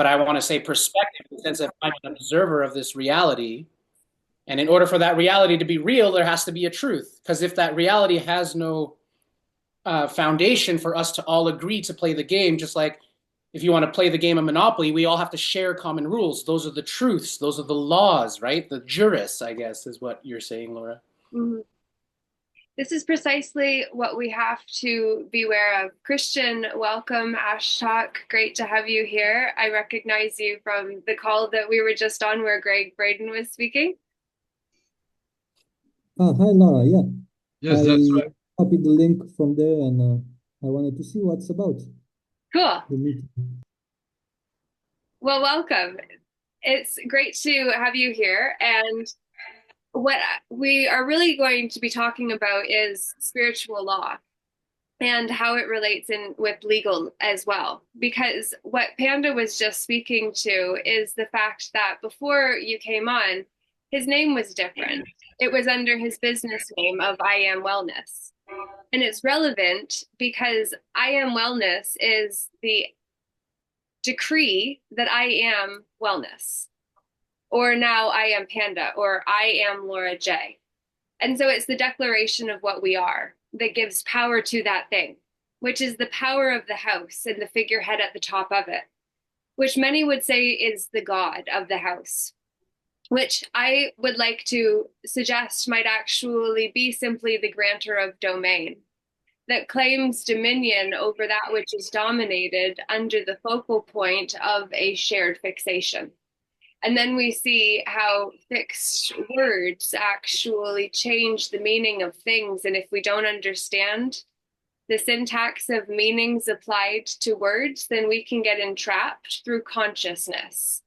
but I want to say perspective in the sense that I'm an observer of this reality. And in order for that reality to be real, there has to be a truth. Because if that reality has no foundation for us to all agree to play the game, just like if you want to play the game of Monopoly, we all have to share common rules. Those are the truths. Those are the laws, right? The juris, I guess, is what you're saying, Laura. Mhm. This is precisely what we have to beware of. Christian, welcome, Ash Talk. Great to have you here. I recognize you from the call that we were just on where Greg Braden was speaking. Ah, hi Laura. Yeah, Yes, that's I right. copied the link from there and I wanted to see what's about Cool. the meet. Well, welcome. It's great to have you here. And what we are really going to be talking about is spiritual law and how it relates in with legal as well. Because what Panda was just speaking to is the fact that before you came on, his name was different. It was under his business name of I Am Wellness. And it's relevant because I Am Wellness is the decree that I am wellness, or now I am Panda, or I am Laura J. And so it's the declaration of what we are that gives power to that thing, which is the power of the house and the figurehead at the top of it, which many would say is the God of the house, which I would like to suggest might actually be simply the grantor of domain that claims dominion over that which is dominated under the focal point of a shared fixation. And then we see how fixed words actually change the meaning of things. And if we don't understand the syntax of meanings applied to words, then we can get entrapped through consciousness.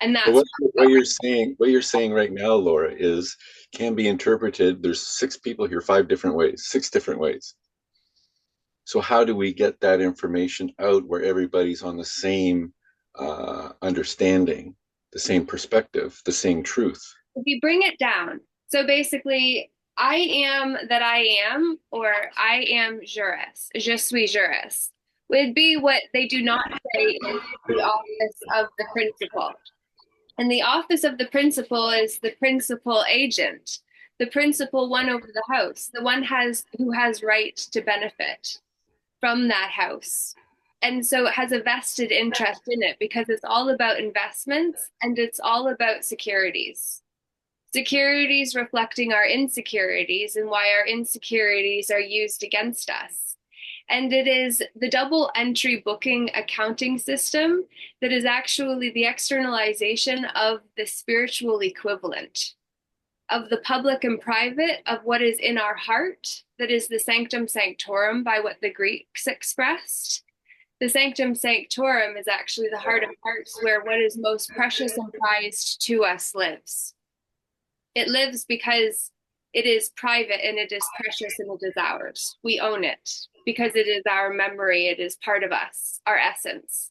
And But that's what you're saying right now, Laura, is can be interpreted. There's six people here, five different ways, six different ways. So how do we get that information out where everybody's on the same understanding, the same perspective, the same truth? if you bring it down. So basically, I am that I am, or I am jurist, je suis jurist, would be what they do not say in the office of the principal. And the office of the principal is the principal agent, the principal one over the house, the one who has right to benefit from that house. And so it has a vested interest in it because it's all about investments and it's all about securities. Securities reflecting our insecurities and why our insecurities are used against us. And it is the double entry booking accounting system that is actually the externalization of the spiritual equivalent of the public and private of what is in our heart, that is the sanctum sanctorum by what the Greeks expressed. The sanctum sanctorum is actually the heart of hearts where what is most precious and prized to us lives. It lives because it is private and it is precious and it is ours. We own it because it is our memory. It is part of us, our essence.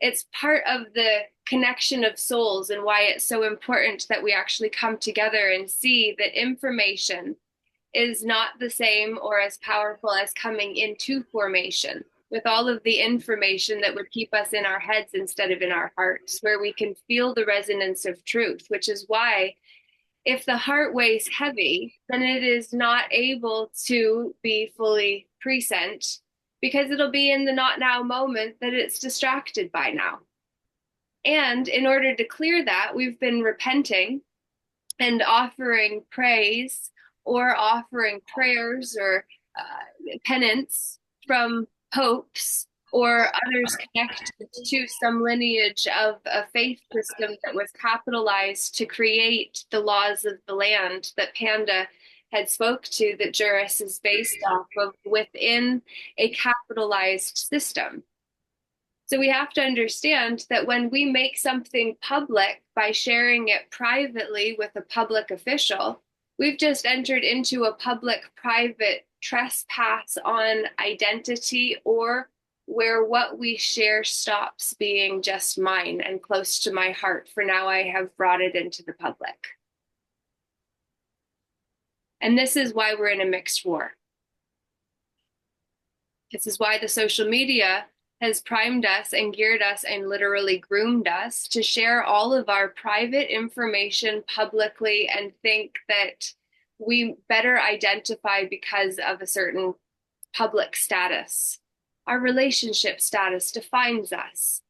It's part of the connection of souls and why it's so important that we actually come together and see that information is not the same or as powerful as coming into formation with all of the information that would keep us in our heads instead of in our hearts, where we can feel the resonance of truth, which is why if the heart weighs heavy, then it is not able to be fully present because it'll be in the not now moment that it's distracted by now. And in order to clear that, we've been repenting and offering praise or offering prayers or penance from popes or others connected to some lineage of a faith system that was capitalized to create the laws of the land that Panda had spoke to, that Juris is based off of within a capitalized system. So we have to understand that when we make something public by sharing it privately with a public official, we've just entered into a public-private trespass on identity, or where what we share stops being just mine and close to my heart, for now I have brought it into the public. And this is why we're in a mixed war. This is why the social media has primed us and geared us and literally groomed us to share all of our private information publicly and think that we better identify because of a certain public status. Our relationship status defines us.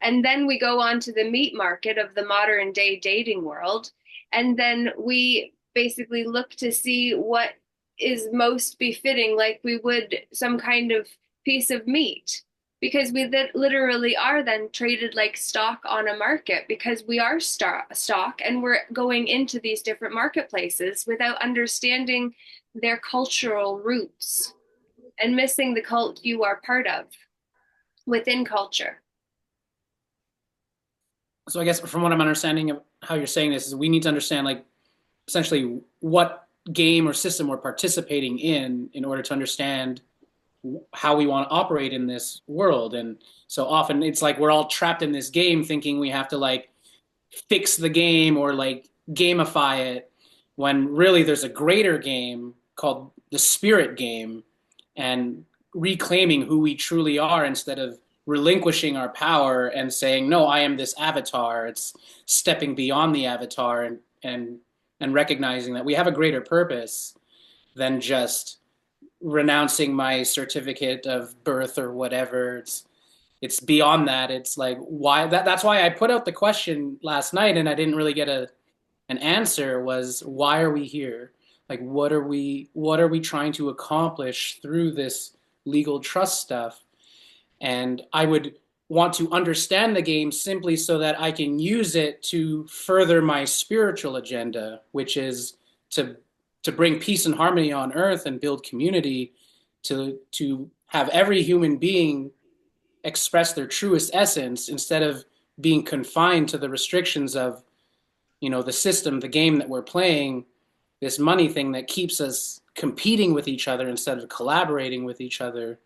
And then we go on to the meat market of the modern day dating world. And then we basically look to see what is most befitting, like we would some kind of piece of meat. Because we literally are then traded like stock on a market because we are stock and we're going into these different marketplaces without understanding their cultural roots and missing the cult you are part of within culture. So I guess from what I'm understanding of how you're saying this is we need to understand like essentially what game or system we're participating in order to understand how we want to operate in this world. And so often it's like we're all trapped in this game thinking we have to like fix the game or like gamify it when really there's a greater game called the spirit game and reclaiming who we truly are instead of relinquishing our power and saying no, I am this avatar. It's stepping beyond the avatar and recognizing that we have a greater purpose than just renouncing my certificate of birth or whatever. It's beyond that. It's like why that's why I put out the question last night and I didn't really get an answer was why are we here? Like what are we trying to accomplish through this legal trust stuff? And I would want to understand the game simply so that I can use it to further my spiritual agenda, which is to to bring peace and harmony on earth and build community, to have every human being express their truest essence instead of being confined to the restrictions of the system, the game that we're playing, this money thing that keeps us competing with each other instead of collaborating with each other.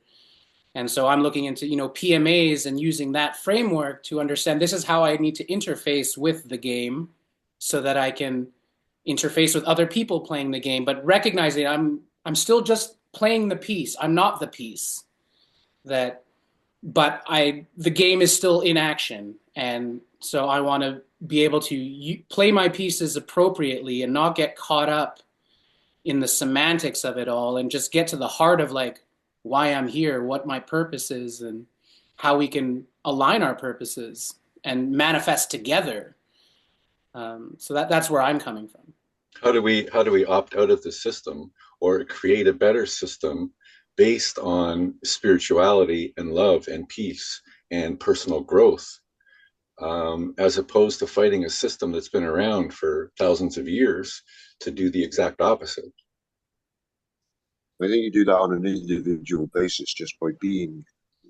And so I'm looking into PMAs and using that framework to understand this is how I need to interface with the game so that I can interface with other people playing the game, but recognizing I'm still just playing the piece. I'm not the piece. That but the game is still in action, and so I want to be able to play my pieces appropriately and not get caught up in the semantics of it all and just get to the heart of like why I'm here, what my purpose is, and how we can align our purposes and manifest together. So that's where I'm coming from. How do we opt out of the system or create a better system based on spirituality and love and peace and personal growth, as opposed to fighting a system that's been around for thousands of years to do the exact opposite? I think you do that on an individual basis just by doing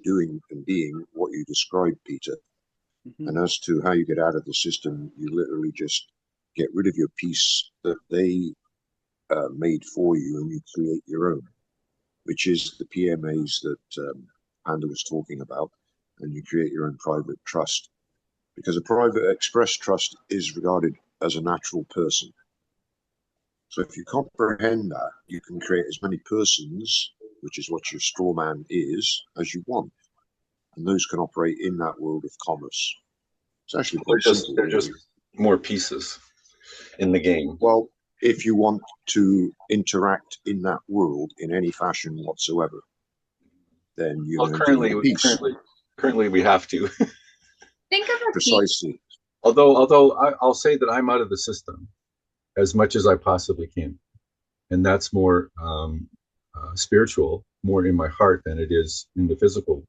and being what you described, Peter. Mm-hmm. And as to how you get out of the system, you literally just get rid of your piece that they made for you and you create your own, which is the PMAs that Panda was talking about, and you create your own private trust. Because a private express trust is regarded as a natural person. So if you comprehend that, you can create as many persons, which is what your straw man is, as you want. And those can operate in that world of commerce. It's actually quite simple. They're just more pieces in the game. Well, if you want to interact in that world in any fashion whatsoever, then you're Well, currently we have to. Think of a Precisely. Although I'll say that I'm out of the system as much as I possibly can, and that's more spiritual, more in my heart than it is in the physical world,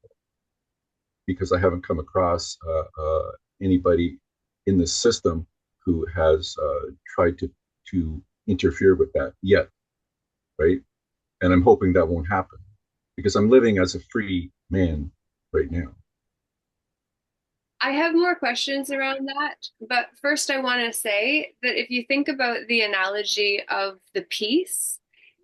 because I haven't come across anybody in the system who has tried to interfere with that yet, right? And I'm hoping that won't happen because I'm living as a free man right now. I have more questions around that, but first I want to say that if you think about the analogy of the piece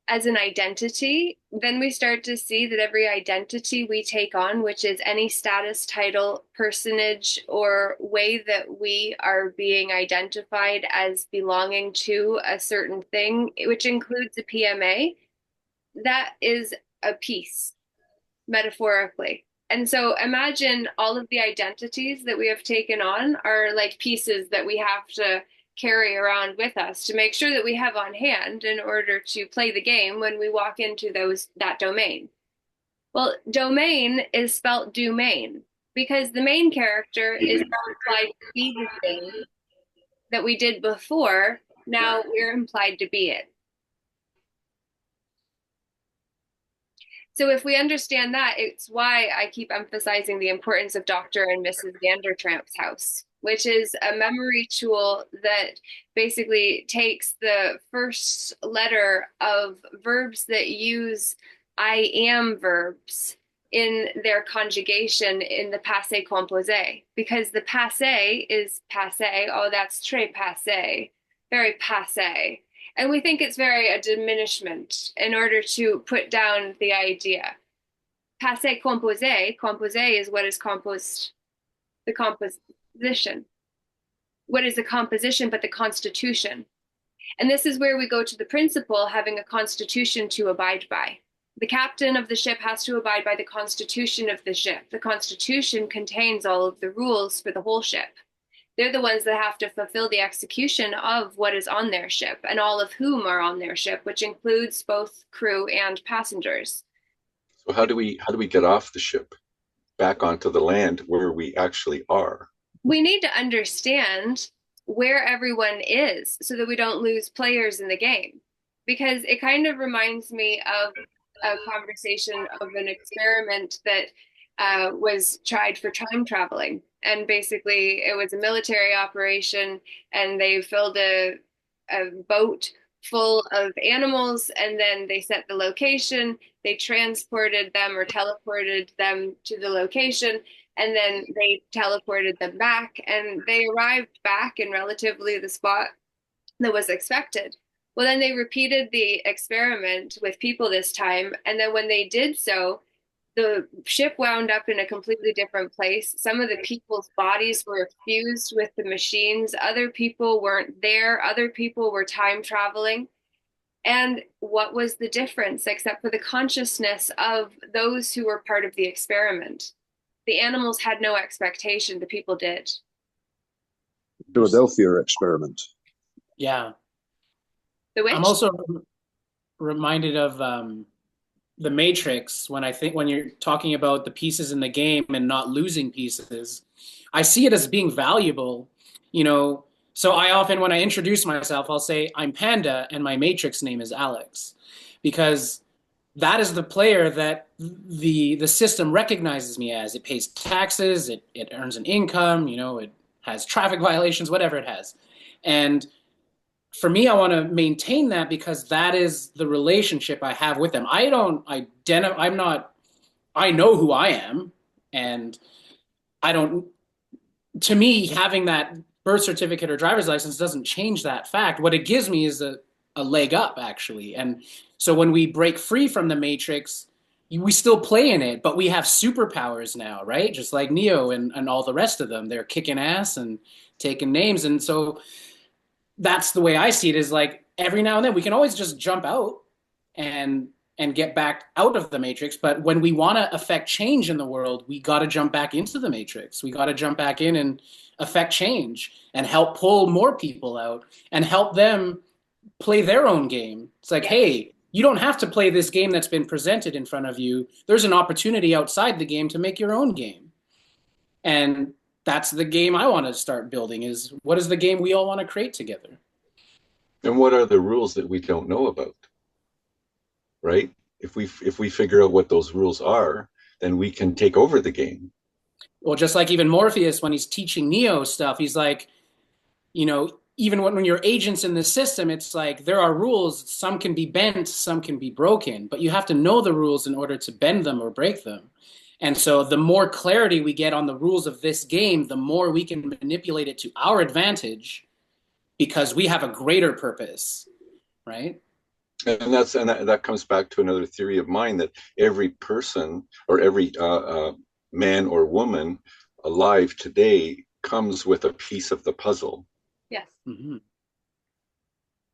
as an identity, then we start to see that every identity we take on, which is any status, title, personage, or way that we are being identified as belonging to a certain thing, which includes a PMA, that is a piece, metaphorically. And so imagine all of the identities that we have taken on are like pieces that we have to carry around with us to make sure that we have on hand in order to play the game when we walk into that domain. Well, domain is spelt domain because the main character is now implied to be the thing that we did before. Now we're implied to be it. So if we understand that, it's why I keep emphasizing the importance of Dr. and Mrs. Vandertramp's house, which is a memory tool that basically takes the first letter of verbs that use I am verbs in their conjugation in the passé composé, because the passé is passé. Oh, that's très passé, very passé. And we think it's very a diminishment in order to put down the idea. Passé composé, composé is what is composed, the composition. What is the composition but the constitution? And this is where we go to the principle having a constitution to abide by. The captain of the ship has to abide by the constitution of the ship. The constitution contains all of the rules for the whole ship. They're the ones that have to fulfill the execution of what is on their ship, and all of whom are on their ship, which includes both crew and passengers. So how do we get off the ship back onto the land where we actually are? We need to understand where everyone is so that we don't lose players in the game. Because it kind of reminds me of a conversation of an experiment that was tried for time traveling. And basically, it was a military operation, and they filled a boat full of animals, and then they set the location. They transported them or teleported them to the location, and then they teleported them back, and they arrived back in relatively the spot that was expected. Well, then they repeated the experiment with people this time, and then when they did so, the ship wound up in a completely different place. Some of the people's bodies were fused with the machines. Other people weren't there. Other people were time traveling. And what was the difference except for the consciousness of those who were part of the experiment? The animals had no expectation. The people did. Philadelphia experiment. Yeah. The witch? I'm also reminded of the Matrix when you're talking about the pieces in the game and not losing pieces. I see it as being valuable, so I often, when I introduce myself, I'll say I'm Panda and my Matrix name is Alex, because that is the player that the system recognizes me as. It pays taxes, it earns an income, it has traffic violations, whatever it has. And for me, I want to maintain that because that is the relationship I have with them. I don't identify, I know who I am, and to me, having that birth certificate or driver's license doesn't change that fact. What it gives me is a leg up, actually. And so when we break free from the Matrix, we still play in it, but we have superpowers now, right? Just like Neo and all the rest of them. They're kicking ass and taking names. And so that's the way I see it, is like every now and then we can always just jump out and get back out of the Matrix. But when we want to affect change in the world, we got to jump back into the Matrix. We got to jump back in and affect change and help pull more people out and help them play their own game. It's like, hey, you don't have to play this game that's been presented in front of you. There's an opportunity outside the game to make your own game. And that's the game I want to start building, is what is the game we all want to create together? And what are the rules that we don't know about? Right? If we figure out what those rules are, then we can take over the game. Well, just like even Morpheus, when he's teaching Neo stuff, he's like, even when you're agents in the system, it's like there are rules. Some can be bent, some can be broken, but you have to know the rules in order to bend them or break them. And so the more clarity we get on the rules of this game, the more we can manipulate it to our advantage, because we have a greater purpose, right? And that comes back to another theory of mine, that every person or every man or woman alive today comes with a piece of the puzzle. Yes. Mm-hmm.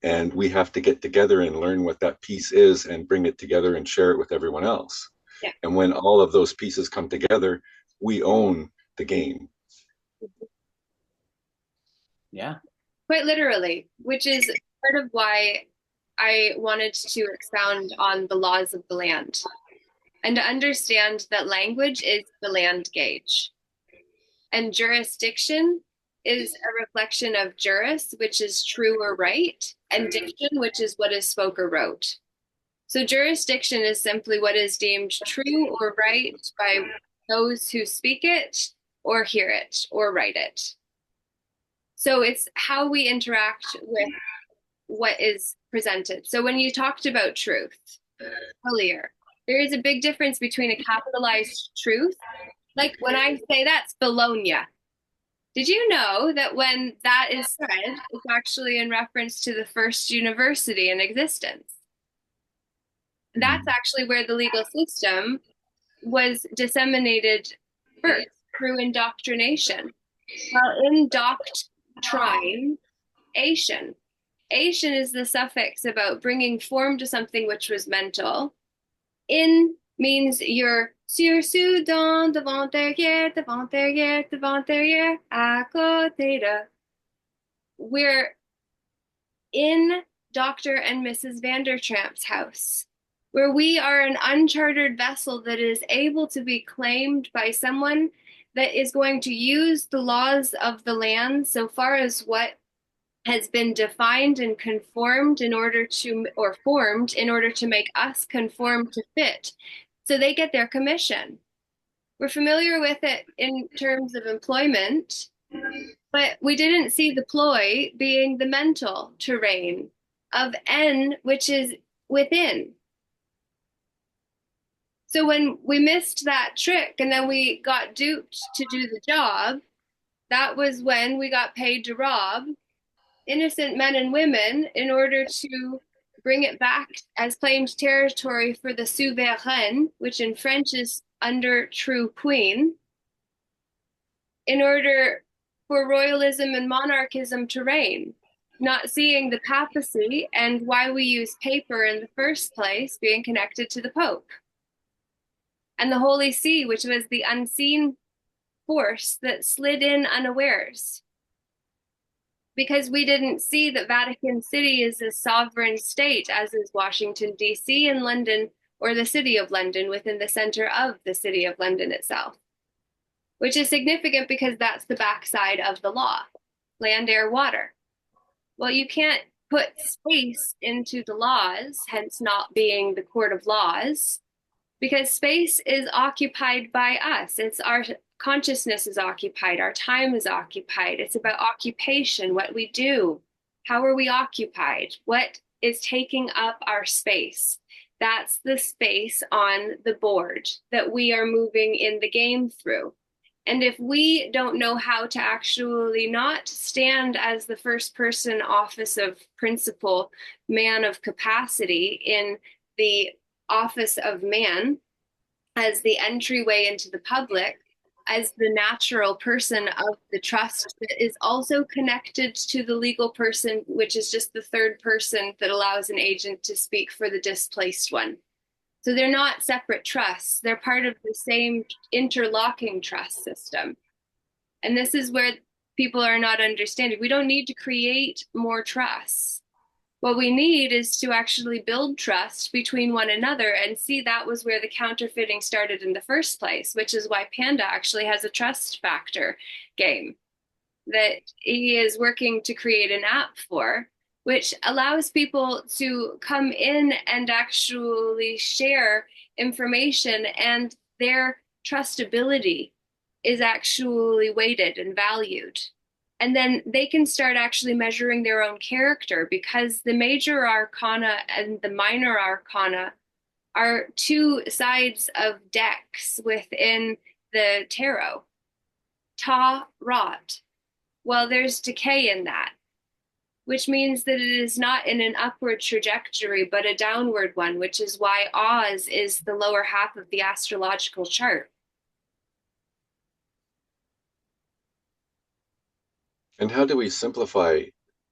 And we have to get together and learn what that piece is and bring it together and share it with everyone else. Yeah. And when all of those pieces come together, we own the game. Yeah. Quite literally, which is part of why I wanted to expound on the laws of the land and to understand that language is the land gauge and jurisdiction is a reflection of juris, which is true or right, and diction, which is what is spoke or wrote. So jurisdiction is simply what is deemed true or right by those who speak it or hear it or write it. So it's how we interact with what is presented. So when you talked about truth earlier, there is a big difference between a capitalized truth. Like when I say that's Bologna, did you know that when that is said, it's actually in reference to the first university in existence? That's actually where the legal system was disseminated first through indoctrination. Well, indoctrination, Ation is the suffix about bringing form to something which was mental. In means you're sur, su, dans, devant, derrière, devant, derrière, devant, derrière, à côté de. We're in Dr. and Mrs. Vandertramp's house, where we are an unchartered vessel that is able to be claimed by someone that is going to use the laws of the land so far as what has been defined and conformed in order to, or formed in order to make us conform to fit. So they get their commission. We're familiar with it in terms of employment, but we didn't see the ploy being the mental terrain of N, which is within. So when we missed that trick and then we got duped to do the job, that was when we got paid to rob innocent men and women in order to bring it back as claimed territory for the souverain, which in French is under true queen, in order for royalism and monarchism to reign, not seeing the papacy and why we use paper in the first place being connected to the Pope. And the Holy See, which was the unseen force that slid in unawares. Because we didn't see that Vatican City is a sovereign state, as is Washington, D.C. and London, or the City of London within the center of the City of London itself. Which is significant because that's the backside of the law, land, air, water. Well, you can't put space into the laws, hence not being the court of laws, because space is occupied by us. It's our consciousness is occupied, our time is occupied. It's about occupation, what we do. How are we occupied? What is taking up our space? That's the space on the board that we are moving in the game through. And if we don't know how to actually not stand as the first person office of principle, man of capacity in the office of man as the entryway into the public, as the natural person of the trust that is also connected to the legal person, which is just the third person that allows an agent to speak for the displaced one. So they're not separate trusts. They're part of the same interlocking trust system. And this is where people are not understanding. We don't need to create more trusts. What we need is to actually build trust between one another and see that was where the counterfeiting started in the first place, which is why Panda actually has a trust factor game that he is working to create an app for, which allows people to come in and actually share information, and their trustability is actually weighted and valued. And then they can start actually measuring their own character, because the major arcana and the minor arcana are two sides of decks within the tarot. Ta, rot. Well, there's decay in that, which means that it is not in an upward trajectory, but a downward one, which is why Oz is the lower half of the astrological chart. And how do we simplify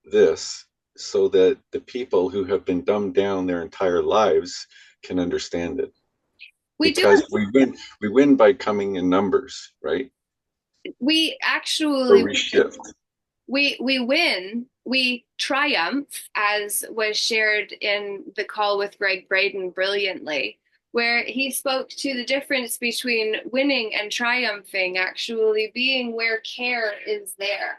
this so that the people who have been dumbed down their entire lives can understand it? We do. Because we win by coming in numbers, right? We Or actually we shift. we win, we triumph, as was shared in the call with Greg Braden brilliantly, where he spoke to the difference between winning and triumphing actually being where care is there.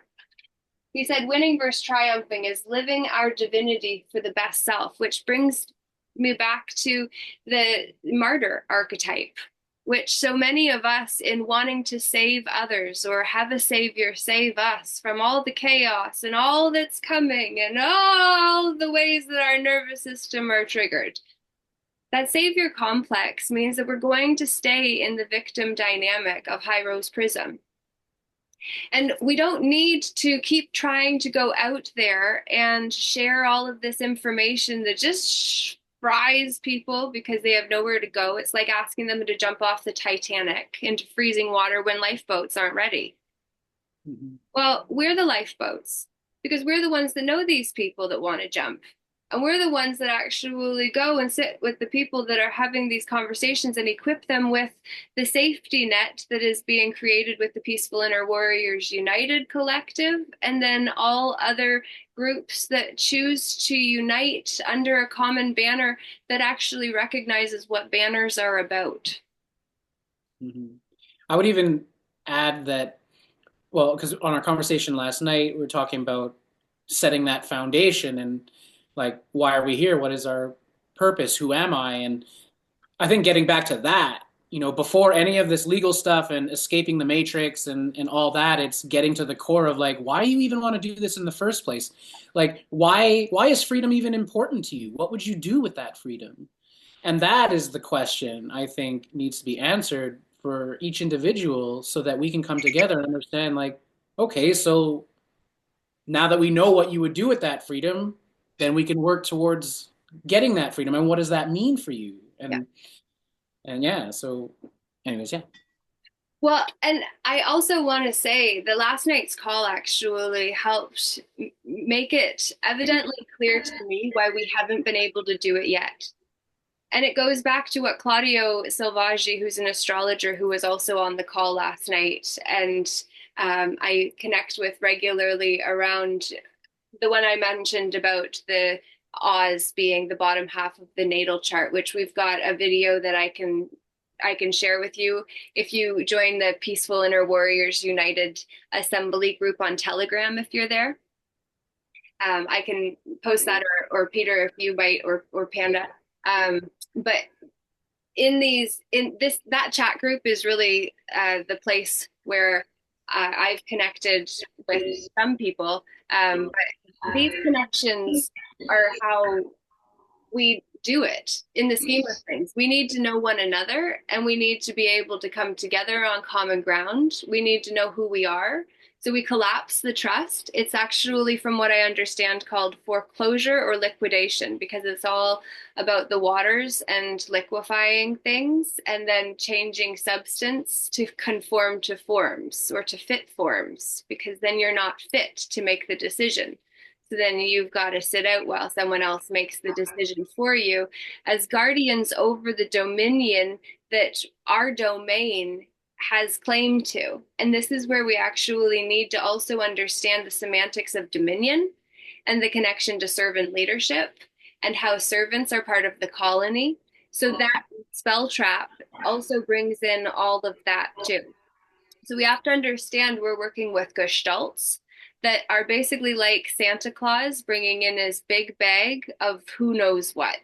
He said winning versus triumphing is living our divinity for the best self, which brings me back to the martyr archetype, which so many of us, in wanting to save others or have a savior save us from all the chaos and all that's coming and all the ways that our nervous system are triggered. That savior complex means that we're going to stay in the victim dynamic of High Rose Prism. And we don't need to keep trying to go out there and share all of this information that just fries people because they have nowhere to go. It's like asking them to jump off the Titanic into freezing water when lifeboats aren't ready. Mm-hmm. Well, we're the lifeboats because we're the ones that know these people that want to jump. And we're the ones that actually go and sit with the people that are having these conversations and equip them with the safety net that is being created with the Peaceful Inner Warriors United Collective, and then all other groups that choose to unite under a common banner that actually recognizes what banners are about. Mm-hmm. I would even add that, well, because on our conversation last night, we were talking about setting that foundation and like, why are we here? What is our purpose? Who am I? And I think getting back to that, before any of this legal stuff and escaping the matrix and all that, it's getting to the core of like, why do you even want to do this in the first place? Like, why is freedom even important to you? What would you do with that freedom? And that is the question I think needs to be answered for each individual so that we can come together and understand like, okay, so now that we know what you would do with that freedom, then we can work towards getting that freedom. And what does that mean for you? And yeah, so anyways, yeah. Well, and I also want to say the last night's call actually helped make it evidently clear to me why we haven't been able to do it yet. And it goes back to what Claudio Silvaggi, who's an astrologer who was also on the call last night, and I connect with regularly around the one I mentioned about the Oz being the bottom half of the natal chart, which we've got a video that I can share with you if you join the Peaceful Inner Warriors United Assembly group on Telegram if you're there. I can post that, or Peter if you might, or Panda. But that chat group is really the place where I've connected with some people. But these connections are how we do it in the scheme of things. We need to know one another, and we need to be able to come together on common ground. We need to know who we are. So we collapse the trust. It's actually, from what I understand, called foreclosure or liquidation, because it's all about the waters and liquefying things and then changing substance to conform to forms or to fit forms, because then you're not fit to make the decision. So then you've got to sit out while someone else makes the decision for you as guardians over the dominion that our domain has claim to. And this is where we actually need to also understand the semantics of dominion and the connection to servant leadership and how servants are part of the colony. So that spell trap also brings in all of that too. So we have to understand we're working with gestalts that are basically like Santa Claus bringing in his big bag of who knows what.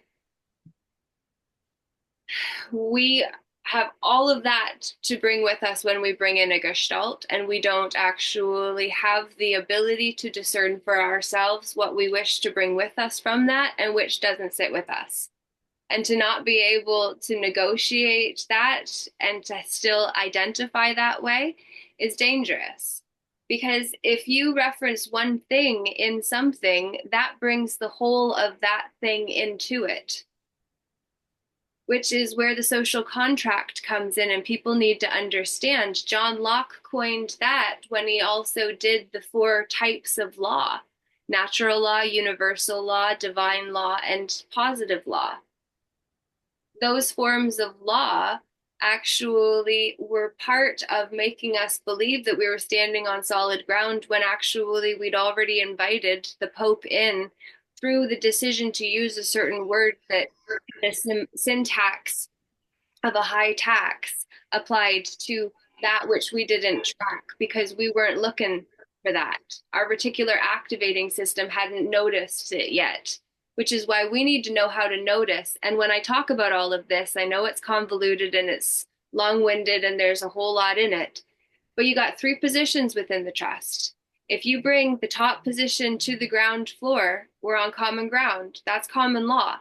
We have all of that to bring with us when we bring in a gestalt, and we don't actually have the ability to discern for ourselves what we wish to bring with us from that and which doesn't sit with us. And to not be able to negotiate that and to still identify that way is dangerous. Because if you reference one thing in something, that brings the whole of that thing into it, which is where the social contract comes in, and people need to understand. John Locke coined that when he also did the 4 types of law: natural law, universal law, divine law, and positive law. those forms of law actually were part of making us believe that we were standing on solid ground when actually we'd already invited the Pope in through the decision to use a certain word that the syntax of a high tax applied to that which we didn't track because we weren't looking for that. Our reticular activating system hadn't noticed it yet, which is why we need to know how to notice. And when I talk about all of this, I know it's convoluted and it's long-winded and there's a whole lot in it, but you got 3 positions within the trust. If you bring the top position to the ground floor, we're on common ground. That's common law.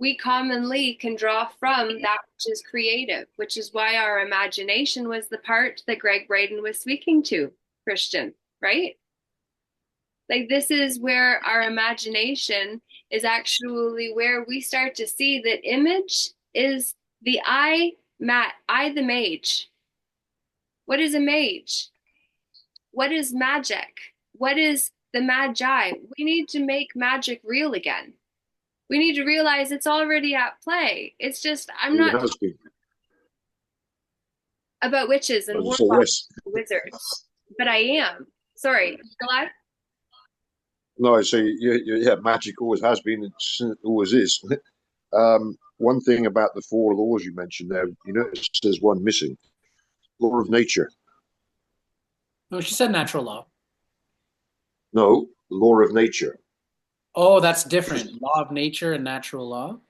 We commonly can draw from that which is creative, which is why our imagination was the part that Greg Braden was speaking to, Christian, right? Like this is where our imagination is actually where we start to see that image is the I the mage. What is a mage? What is magic? What is the magi? We need to make magic real again. We need to realize it's already at play. It's just, I'm It not has been. about witches and As I say, warlocks yes. and wizards, but I am. Sorry, July? No, I say, yeah, magic always has been, it always is. One thing about the 4 laws you mentioned there, you notice there's one missing. Law of nature. No, she said natural law. No, law of nature. Oh, that's different. Law of nature and natural law.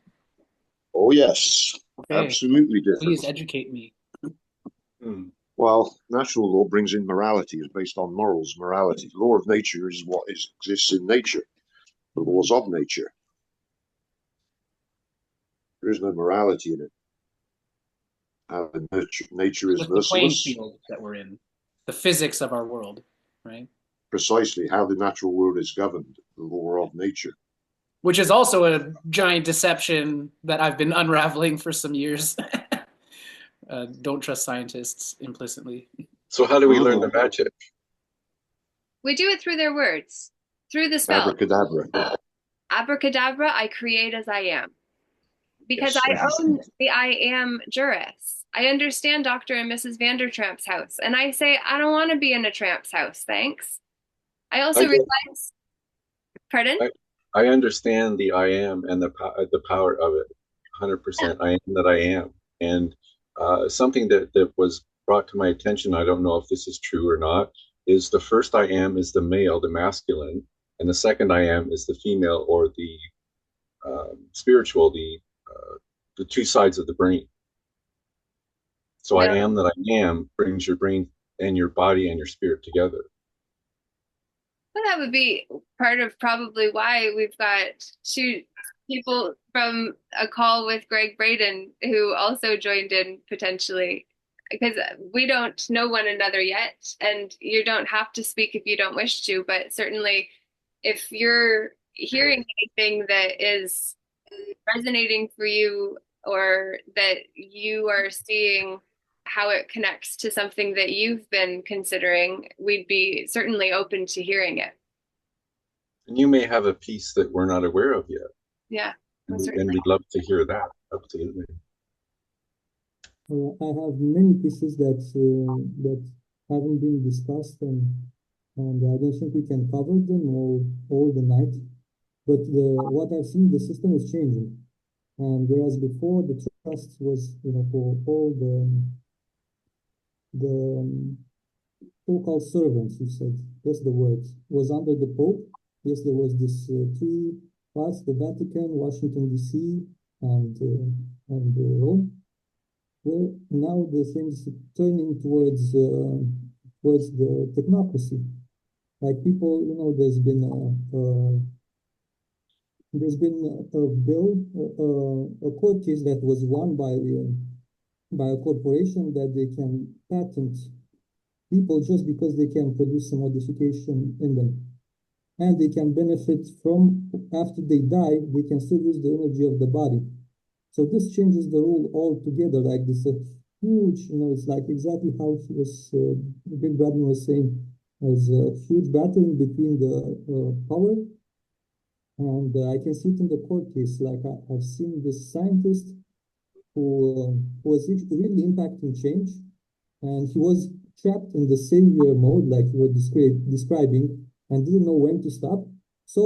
Oh, yes. Okay. Absolutely different. Please educate me. Well, natural law brings in morality, is based on morals, morality. Law of nature is what exists in nature, the laws of nature. There is no morality in it. Nature is Just the playing merciless. field that we're in, the physics of our world, right? Precisely how the natural world is governed, the law of nature. Which is also a giant deception that I've been unraveling for some years. Don't trust scientists implicitly. So how do we learn the magic? We do it through their words, through the spell. Abracadabra. Abracadabra, I create as I am. Because Yes, I own the I am juris. I understand Dr. and Mrs. Vandertramp's house. And I say, I don't want to be in a tramp's house, thanks. I also realize, pardon? I understand the I am and the power of it, 100%. I am that I am. And something that was brought to my attention, I don't know if this is true or not, is the first I am is the male, the masculine, and the second I am is the female or the spiritual, the 2 sides of the brain. So I am that I am brings your brain and your body and your spirit together. Well, that would be part of probably why we've got 2 people from a call with Greg Braden who also joined in potentially, because we don't know one another yet, and you don't have to speak if you don't wish to, but certainly if you're hearing anything that is resonating for you or that you are seeing how it connects to something that you've been considering, we'd be certainly open to hearing it. And you may have a piece that we're not aware of yet. Yeah. And we'd love to hear that. Absolutely. I have many pieces that haven't been discussed, and I don't think we can cover them all the night. But what I've seen, the system is changing, and whereas before the trust was, for all the so-called servants, you said, that's the word, was under the Pope. Yes, there was this 3 parts: the Vatican, Washington D.C., and Rome. Well, now the things turning towards the technocracy. Like people, there's been a bill, a court case that was won by a corporation that they can patent people just because they can produce a modification in them. And they can benefit from, after they die, they can still use the energy of the body. So this changes the rule altogether. Like this huge, it's like exactly how he was, Big Brother was saying, there's a huge battle between the power. And I can see it in the court case. Like I've seen this scientist who was really impacting change, and he was trapped in the savior mode, like you were describing, and didn't know when to stop. So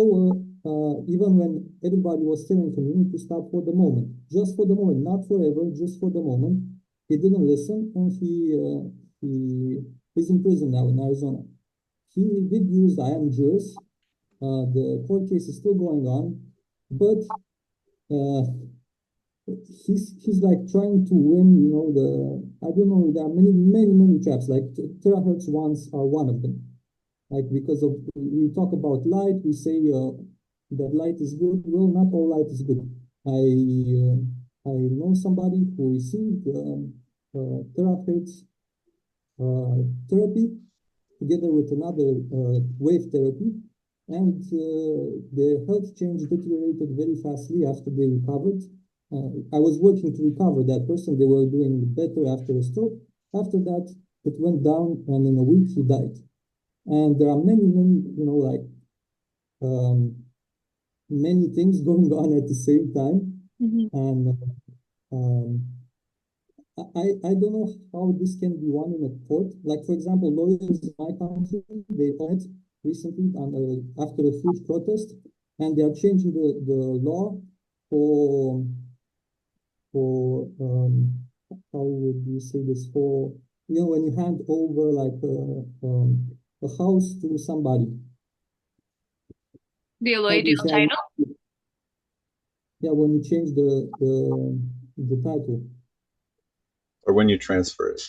even when everybody was telling him you need to stop for the moment, just for the moment, not forever, just for the moment, he didn't listen, and he is in prison now in Arizona. He did use I am Juris. The court case is still going on, but uh, he's like trying to win, the I don't know, there are many traps, like terahertz ones are one of them. Like because of we talk about light, we say that light is good. Well, not all light is good. I know somebody who received terahertz therapy together with another wave therapy, and their health change deteriorated very fastly after they recovered. I was working to recover that person. They were doing better after a stroke. After that, it went down, and in a week he died. And there are many, like many things going on at the same time. Mm-hmm. And I don't know how this can be won in a court. Like, for example, lawyers in my country, they met recently after a huge protest, and they are changing the law for how would you say this, for when you hand over like a house to somebody. The How do you alloidial say? title? Yeah, when you change the title. Or when you transfer it.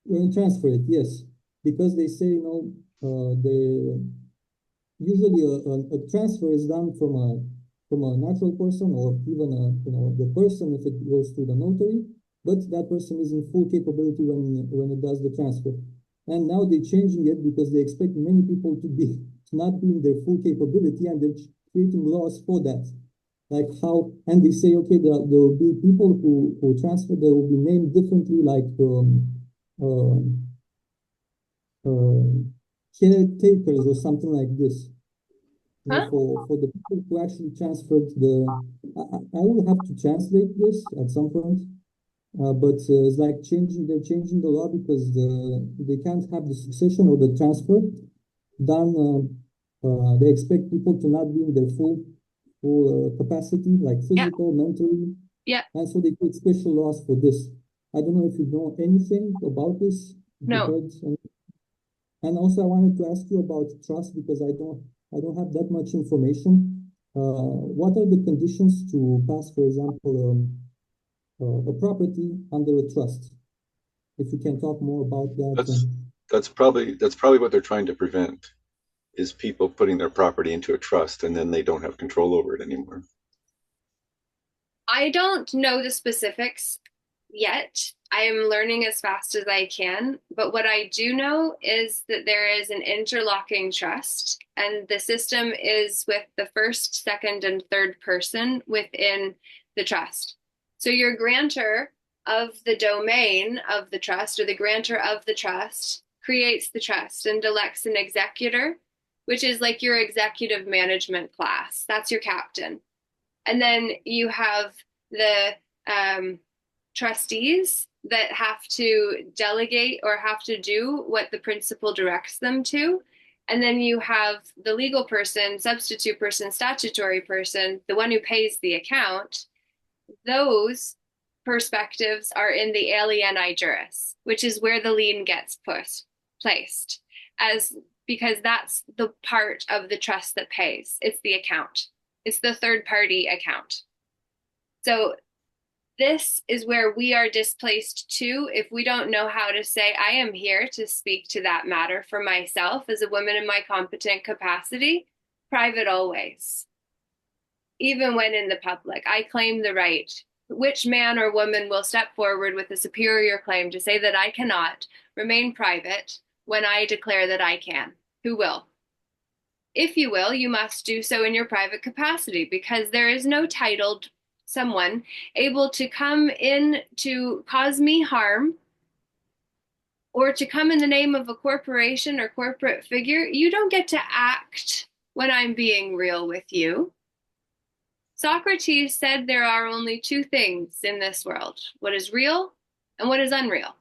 When you transfer it, yes, because they say the usually a transfer is done from a natural person, or even the person if it goes to the notary, but that person is in full capability when it does the transfer. And now they're changing it because they expect many people to not be in their full capability, and they're creating laws for that. Like how, and they say, okay, there will be people who transfer, they will be named differently, like um, caretakers or something like this. Huh? For the people who actually transferred I will have to translate this at some point, but it's like they're changing the law because they can't have the succession or the transfer done. They expect people to not be in their full capacity, like Yeah. physical, mentally, Yeah. and so they create special laws for this. I don't know if you know anything about this. If you No. heard, and also I wanted to ask you about trust because I don't have that much information. What are the conditions to pass, for example, a property under a trust? If you can talk more about that. That's probably what they're trying to prevent, is people putting their property into a trust and then they don't have control over it anymore. I don't know the specifics yet. I am learning as fast as I can. But what I do know is that there is an interlocking trust, and the system is with the first, second, and third person within the trust. So your grantor of the domain of the trust, or the grantor of the trust, creates the trust and elects an executor, which is like your executive management class. That's your captain. And then you have the trustees that have to delegate or have to do what the principal directs them to. And then you have the legal person, substitute person, statutory person, the one who pays the account. Those perspectives are in the alieni juris, which is where the lien gets placed, as because that's the part of the trust that pays. It's the account. It's the third party account. So this is where we are displaced too if we don't know how to say, I am here to speak to that matter for myself as a woman in my competent capacity, private always. Even when in the public, I claim the right. Which man or woman will step forward with a superior claim to say that I cannot remain private when I declare that I can? Who will? If you will, you must do so in your private capacity, because there is no titled someone able to come in to cause me harm or to come in the name of a corporation or corporate figure. You don't get to act when I'm being real with you. Socrates said there are only two things in this world, what is real and what is unreal.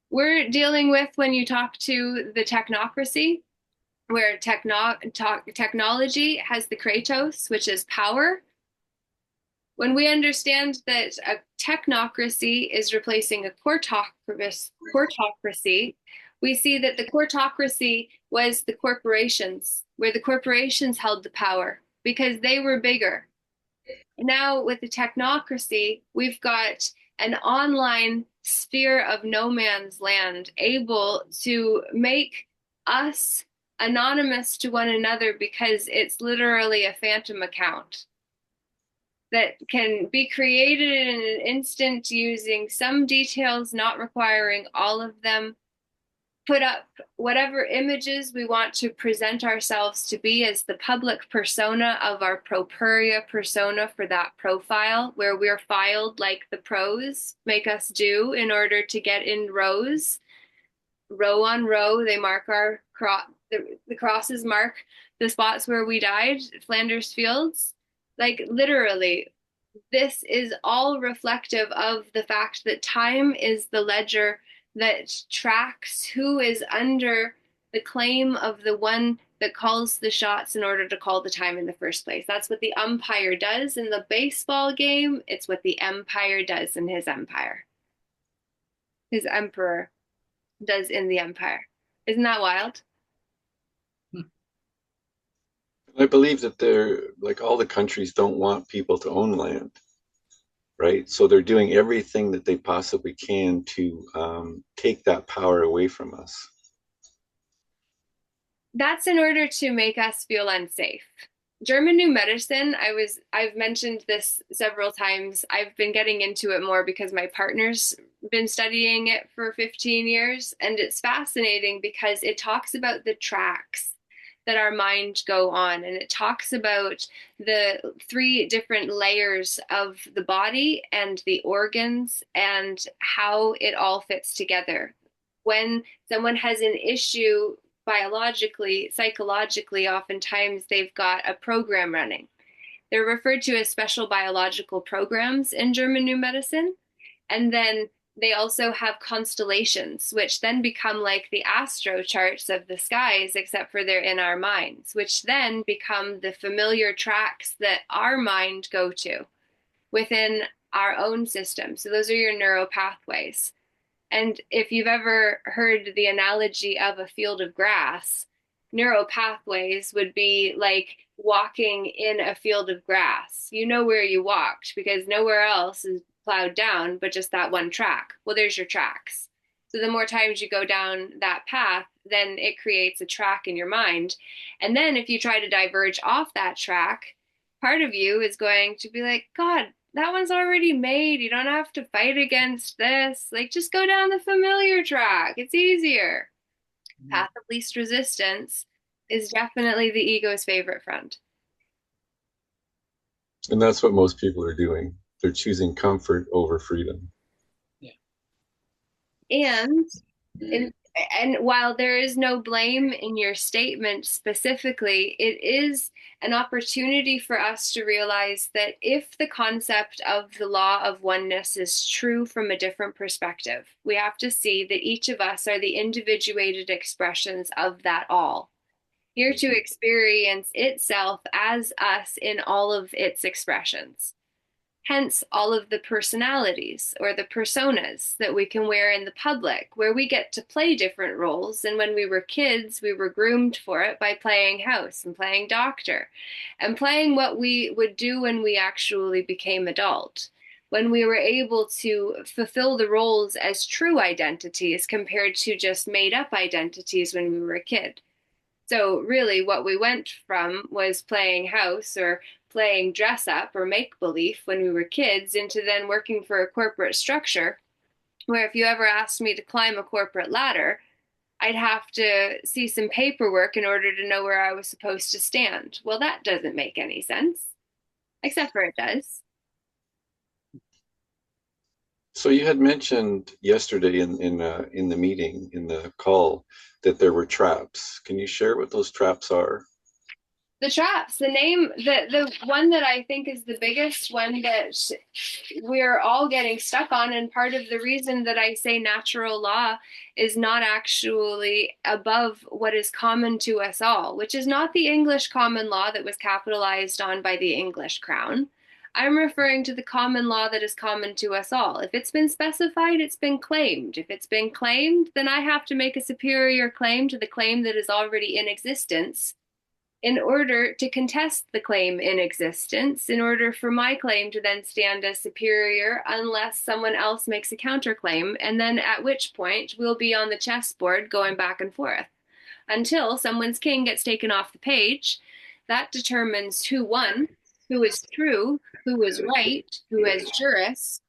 We're dealing with, when you talk to the technocracy, where technology has the kratos, which is power. When we understand that a technocracy is replacing a quartocracy, we see that the quartocracy was the corporations, where the corporations held the power because they were bigger. Now, with the technocracy, we've got an online sphere of no man's land able to make us anonymous to one another because it's literally a phantom account that can be created in an instant using some details, not requiring all of them, put up whatever images we want to present ourselves to be as the public persona of our propuria persona for that profile, where we're filed like the pros make us do in order to get in rows. Row on row, they mark our the crosses mark the spots where we died, Flanders Fields. Like literally, this is all reflective of the fact that time is the ledger that tracks who is under the claim of the one that calls the shots in order to call the time in the first place. That's what the umpire does in the baseball game. It's what the empire does in his empire. His emperor does in the empire. Isn't that wild? I believe that they're like all the countries don't want people to own land, right? So they're doing everything that they possibly can to take that power away from us. That's in order to make us feel unsafe. German New Medicine, I've mentioned this several times. I've been getting into it more because my partner's been studying it for 15 years, and it's fascinating because it talks about the tracks that our mind go on, and it talks about the three different layers of the body and the organs and how it all fits together. When someone has an issue biologically, psychologically, oftentimes they've got a program running. They're referred to as special biological programs in German New Medicine. And then they also have constellations, which then become like the astro charts of the skies, except for they're in our minds, which then become the familiar tracks that our mind go to within our own system. So those are your neural pathways. And if you've ever heard the analogy of a field of grass, neural pathways would be like walking in a field of grass. You know where you walked because nowhere else is plowed down but just that one track. Well, there's your tracks. So the more times you go down that path, then it creates a track in your mind. And then if you try to diverge off that track, part of you is going to be like, God, that one's already made. You don't have to fight against this. Like, just go down the familiar track. It's easier. Path of least resistance is definitely the ego's favorite friend. And that's what most people are doing. They're choosing comfort over freedom. Yeah. And while there is no blame in your statement specifically, it is an opportunity for us to realize that if the concept of the law of oneness is true from a different perspective, we have to see that each of us are the individuated expressions of that all, here to experience itself as us in all of its expressions. Hence, all of the personalities or the personas that we can wear in the public, where we get to play different roles. And when we were kids, we were groomed for it by playing house and playing doctor and playing what we would do when we actually became adult, when we were able to fulfill the roles as true identities compared to just made up identities when we were a kid. So really what we went from was playing house or playing dress up or make believe when we were kids into then working for a corporate structure where if you ever asked me to climb a corporate ladder, I'd have to see some paperwork in order to know where I was supposed to stand. Well, that doesn't make any sense, except for it does. So you had mentioned yesterday in the meeting, in the call, that there were traps. Can you share what those traps are? The traps, the name, the one that I think is the biggest one that we're all getting stuck on, and part of the reason that I say natural law is not actually above what is common to us all, which is not the English common law that was capitalized on by the English crown. I'm referring to the common law that is common to us all. If it's been specified, it's been claimed. If it's been claimed, then I have to make a superior claim to the claim that is already in existence in order to contest the claim in existence, in order for my claim to then stand as superior, unless someone else makes a counterclaim, and then at which point we'll be on the chessboard going back and forth until someone's king gets taken off the page. That determines who won, who is true, who is right, who has juris.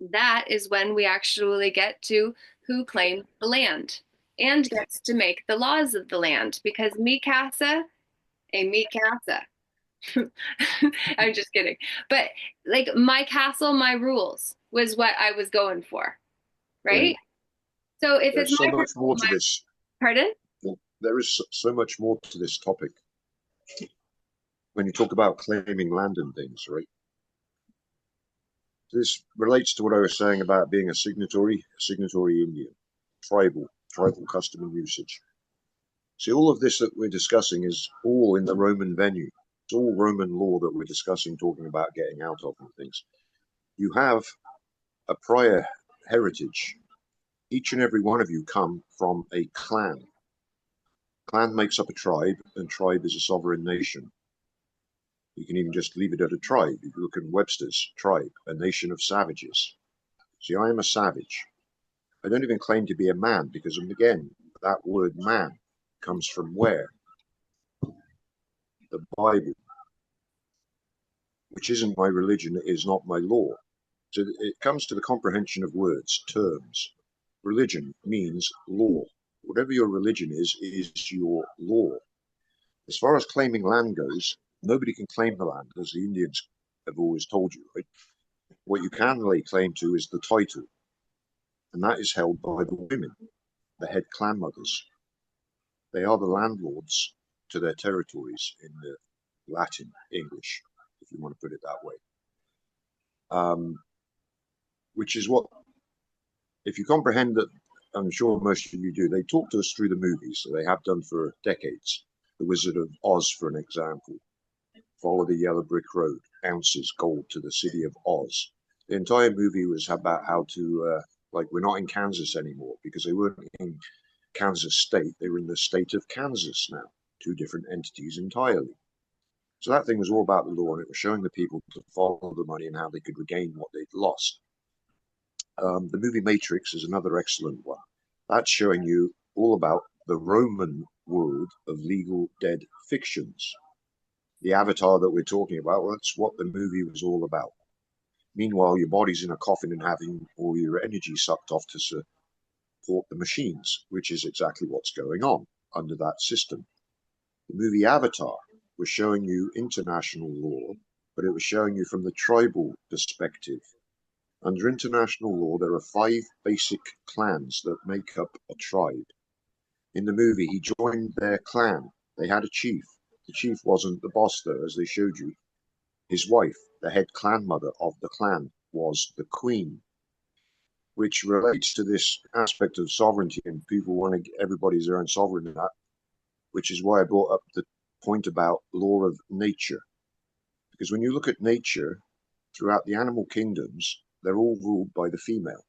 That is when we actually get to who claimed the land and gets to make the laws of the land, because me casa a me casa. I'm just kidding. But like my castle, my rules was what I was going for, right? So if it's There's so my much more rule, to this. pardon? There is so much more to this topic. When you talk about claiming land and things, right? This relates to what I was saying about being a signatory Indian, tribal custom and usage. See, all of this that we're discussing is all in the Roman venue. It's all Roman law that we're discussing, talking about getting out of and things. You have a prior heritage. Each and every one of you come from a clan. Clan makes up a tribe, and tribe is a sovereign nation. You can even just leave it at a tribe. If you look at Webster's tribe, a nation of savages. See, I am a savage. I don't even claim to be a man because, again, that word man comes from where? The Bible, which isn't my religion, it is not my law. So it comes to the comprehension of words, terms. Religion means law. Whatever your religion is your law. As far as claiming land goes, nobody can claim the land, as the Indians have always told you, right? What you can lay claim to is the title, and that is held by the women, the head clan mothers. They are the landlords to their territories in the Latin English, if you want to put it that way. Which is what, if you comprehend that, I'm sure most of you do, they talk to us through the movies, so they have done for decades. The Wizard of Oz, for an example. Follow the yellow brick road, ounces gold to the city of Oz. The entire movie was about how to, like, we're not in Kansas anymore, because they weren't in Kansas state, they were in the state of Kansas now, two different entities entirely. So that thing was all about the law, and it was showing the people to follow the money and how they could regain what they'd lost. The movie Matrix is another excellent one. That's showing you all about the Roman world of legal dead fictions. The Avatar that we're talking about, well, that's what the movie was all about. Meanwhile, your body's in a coffin and having all your energy sucked off to support the machines, which is exactly what's going on under that system. The movie Avatar was showing you international law, but it was showing you from the tribal perspective. Under international law, there are 5 basic clans that make up a tribe. In the movie, he joined their clan. They had a chief. The chief wasn't the boss, though, as they showed you. His wife, the head clan mother of the clan, was the queen, which relates to this aspect of sovereignty, and people want to everybody's their own sovereign in that, which is why I brought up the point about law of nature. Because when you look at nature, throughout the animal kingdoms, they're all ruled by the female.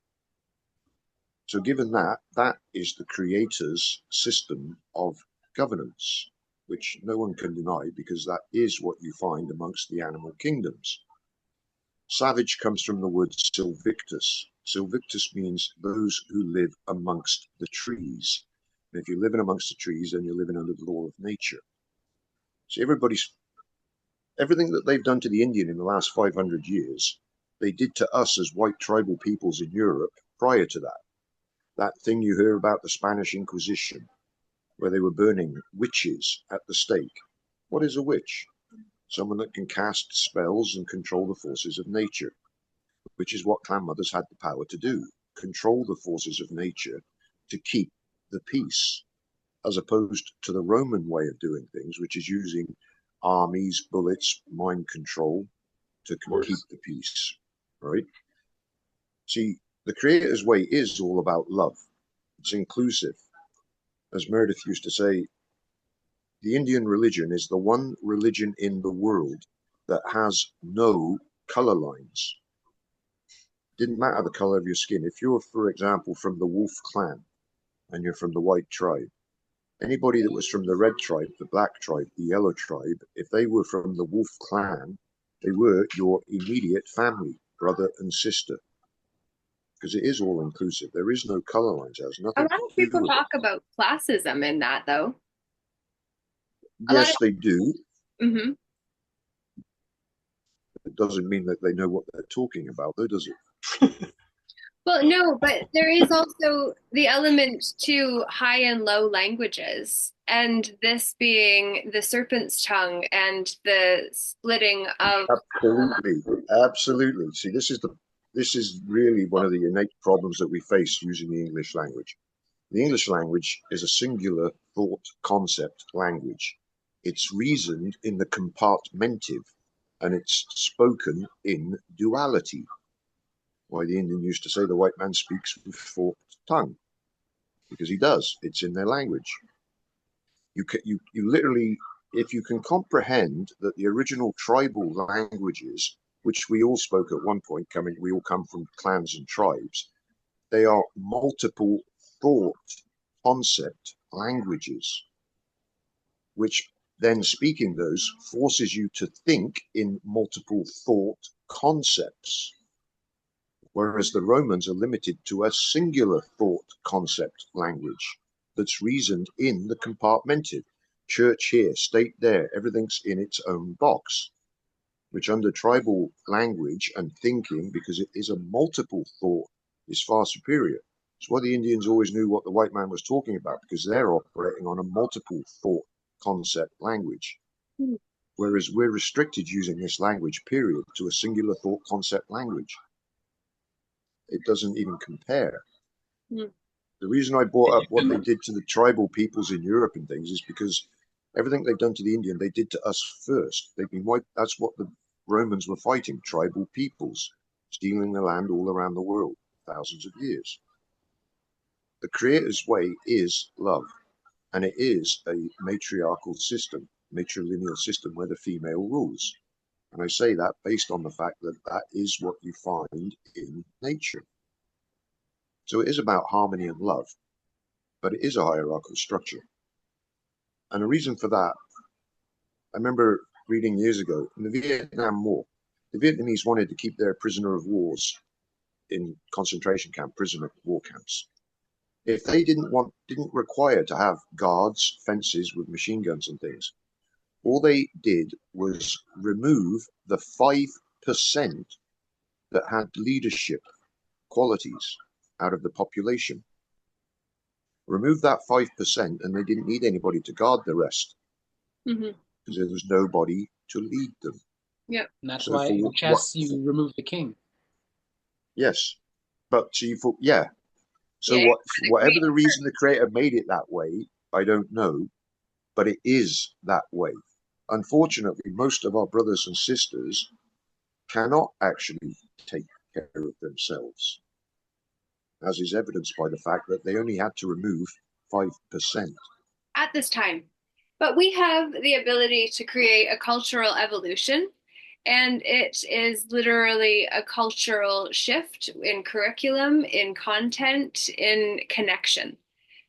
So given that, that is the creator's system of governance, which no one can deny because that is what you find amongst the animal kingdoms. Savage comes from the word silvictus. Silvictus means those who live amongst the trees. And if you're living amongst the trees, then you're living under the law of nature. So everything that they've done to the Indian in the last 500 years, they did to us as white tribal peoples in Europe prior to that. That thing you hear about the Spanish Inquisition, where they were burning witches at the stake. What is a witch? Someone that can cast spells and control the forces of nature, which is what clan mothers had the power to do, control the forces of nature to keep the peace. as opposed to the Roman way of doing things, which is using armies, bullets, mind control to keep the peace, right? See, the Creator's way is all about love. It's inclusive. As Meredith used to say, the Indian religion is the one religion in the world that has no color lines. Didn't matter the color of your skin. If you're, for example, from the Wolf clan and you're from the white tribe, anybody that was from the red tribe, the black tribe, the yellow tribe, if they were from the Wolf clan, they were your immediate family, brother and sister. Because it is all inclusive. There is no color lines. It has A nothing lot to of do people with talk it. about classism in that, though. Yes, they do. Mm-hmm. It doesn't mean that they know what they're talking about, though, does it? Well, no, but there is also the element to high and low languages, and this being the serpent's tongue and the splitting of. Absolutely, absolutely. See, this is really one of the innate problems that we face using the English language. The English language is a singular thought concept language. It's reasoned in the compartmentive, and it's spoken in duality. Why the Indian used to say the white man speaks with forked tongue, because he does. It's in their language. You literally, if you can comprehend that the original tribal languages, which we all spoke at one point, we all come from clans and tribes, they are multiple thought concept languages, which then speaking those forces you to think in multiple thought concepts. Whereas the Romans are limited to a singular thought concept language that's reasoned in the compartmented. Church here, state there, everything's in its own box, which under tribal language and thinking, because it is a multiple thought, is far superior. It's why the Indians always knew what the white man was talking about, because they're operating on a multiple thought concept language. Whereas we're restricted using this language, period, to a singular thought concept language. It doesn't even compare. Mm. The reason I brought up what they did to the tribal peoples in Europe and things is because everything they've done to the Indian, they did to us first. They've been wiped. That's what the Romans were fighting, tribal peoples, stealing the land all around the world, thousands of years. The Creator's way is love, and it is a matriarchal system, matrilineal system where the female rules. And I say that based on the fact that that is what you find in nature. So it is about harmony and love, but it is a hierarchical structure. And the reason for that, I remember reading years ago in the Vietnam War, the Vietnamese wanted to keep their prisoner of wars in concentration camp, prisoner of war camps. If they didn't require to have guards, fences with machine guns and things, all they did was remove the 5% that had leadership qualities out of the population. Remove that 5% and they didn't need anybody to guard the rest, because there was nobody to lead them. Yeah. And that's So why in chess you remove the king. Yes, but see, yeah. So Yeah, whatever the reason the Creator made it that way, I don't know, but it is that way. Unfortunately, most of our brothers and sisters cannot actually take care of themselves, as is evidenced by the fact that they only had to remove 5%. at this time. But we have the ability to create a cultural evolution, and it is literally a cultural shift in curriculum, in content, in connection.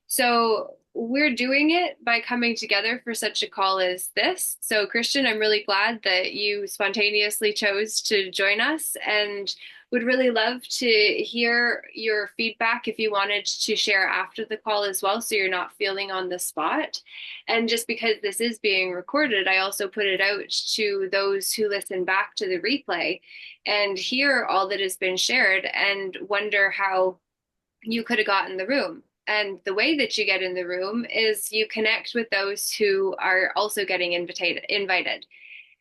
So we're doing it by coming together for such a call as this. So, Christian, I'm really glad that you spontaneously chose to join us and would really love to hear your feedback if you wanted to share after the call as well, so you're not feeling on the spot. And just because this is being recorded, I also put it out to those who listen back to the replay and hear all that has been shared and wonder how you could have gotten the room. And the way that you get in the room is you connect with those who are also getting invited.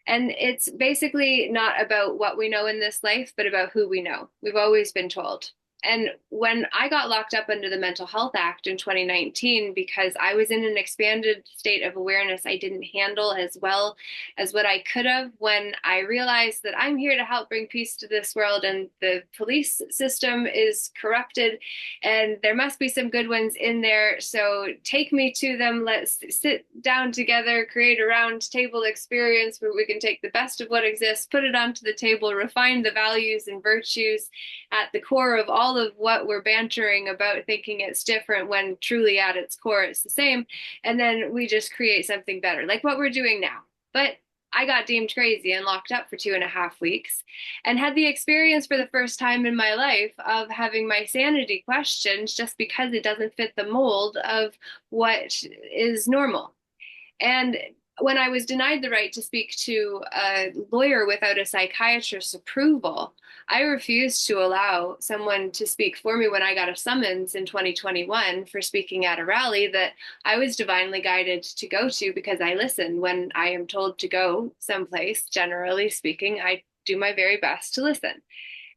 And it's basically not about what we know in this life, but about who we know. We've always been told. And when I got locked up under the Mental Health Act in 2019, because I was in an expanded state of awareness I didn't handle as well as what I could have, when I realized that I'm here to help bring peace to this world and the police system is corrupted and there must be some good ones in there. So take me to them. Let's sit down together, create a round table experience where we can take the best of what exists, put it onto the table, refine the values and virtues at the core of all of what we're bantering about, thinking it's different when truly at its core it's the same. And then we just create something better, like what we're doing now. But I got deemed crazy and locked up for 2.5 weeks and had the experience for the first time in my life of having my sanity questioned just because it doesn't fit the mold of what is normal. And when I was denied the right to speak to a lawyer without a psychiatrist's approval, I refused to allow someone to speak for me when I got a summons in 2021 for speaking at a rally that I was divinely guided to go to because I listen. When I am told to go someplace, generally speaking, I do my very best to listen.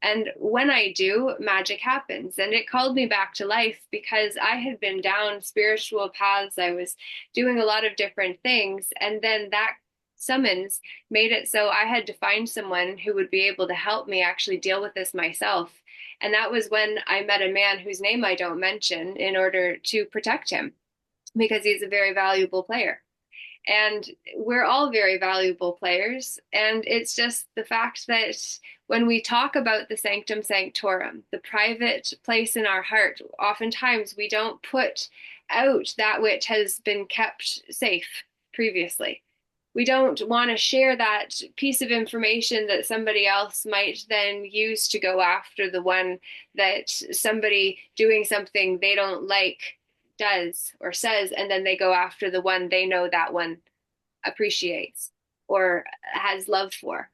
And when I do, magic happens. And it called me back to life because I had been down spiritual paths. I was doing a lot of different things. And then that summons made it so I had to find someone who would be able to help me actually deal with this myself. And that was when I met a man whose name I don't mention in order to protect him because he's a very valuable player. And we're all very valuable players. And it's just the fact that when we talk about the sanctum sanctorum, the private place in our heart, oftentimes we don't put out that which has been kept safe previously. We don't want to share that piece of information that somebody else might then use to go after the one that somebody doing something they don't like does or says, and then they go after the one they know that one appreciates or has love for.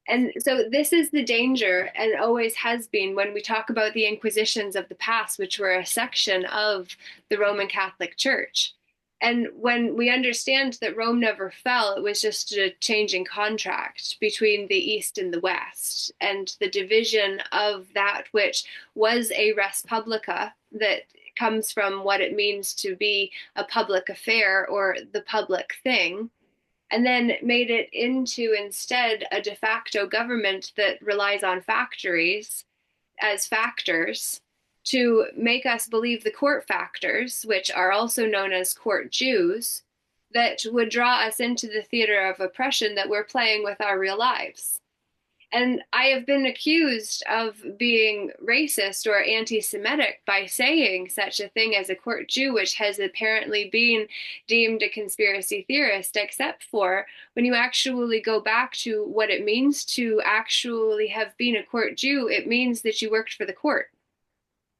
And so this is the danger, and always has been, when we talk about the Inquisitions of the past, which were a section of the Roman Catholic Church. And when we understand that Rome never fell, it was just a changing contract between the East and the West, and the division of that which was a res publica that comes from what it means to be a public affair or the public thing, and then made it into instead a de facto government that relies on factories as factors to make us believe the court factors, which are also known as court Jews, that would draw us into the theater of oppression that we're playing with our real lives. And I have been accused of being racist or anti-Semitic by saying such a thing as a court Jew, which has apparently been deemed a conspiracy theorist, except for when you actually go back to what it means to actually have been a court Jew, it means that you worked for the court.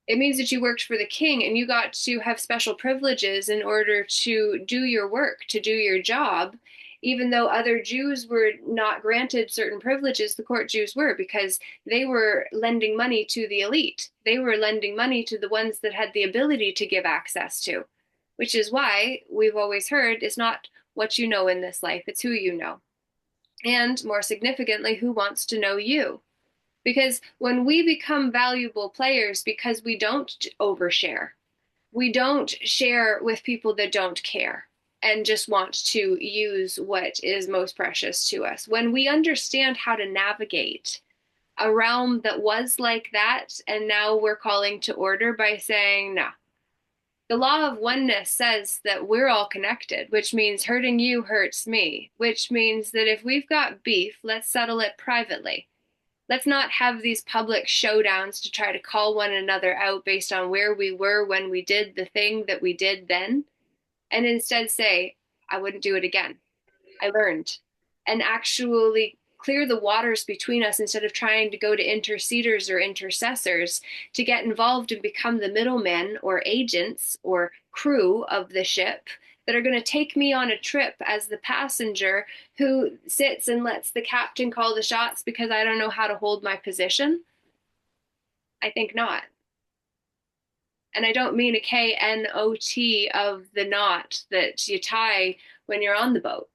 It means that you worked for the king and you got to have special privileges in order to do your work, to do your job. Even though other Jews were not granted certain privileges, the court Jews were, because they were lending money to the elite. They were lending money to the ones that had the ability to give access to, which is why we've always heard it's not what you know in this life, it's who you know. And more significantly, who wants to know you. Because when we become valuable players, because we don't overshare, we don't share with people that don't care and just want to use what is most precious to us. When we understand how to navigate a realm that was like that, and now we're calling to order by saying, no. The law of oneness says that we're all connected, which means hurting you hurts me, which means that if we've got beef, let's settle it privately. Let's not have these public showdowns to try to call one another out based on where we were when we did the thing that we did then, and instead say, I wouldn't do it again. I learned. And actually clear the waters between us instead of trying to go to interceders or intercessors to get involved and become the middlemen or agents or crew of the ship that are going to take me on a trip as the passenger who sits and lets the captain call the shots because I don't know how to hold my position. I think not. And I don't mean a K-N-O-T of the knot that you tie when you're on the boat.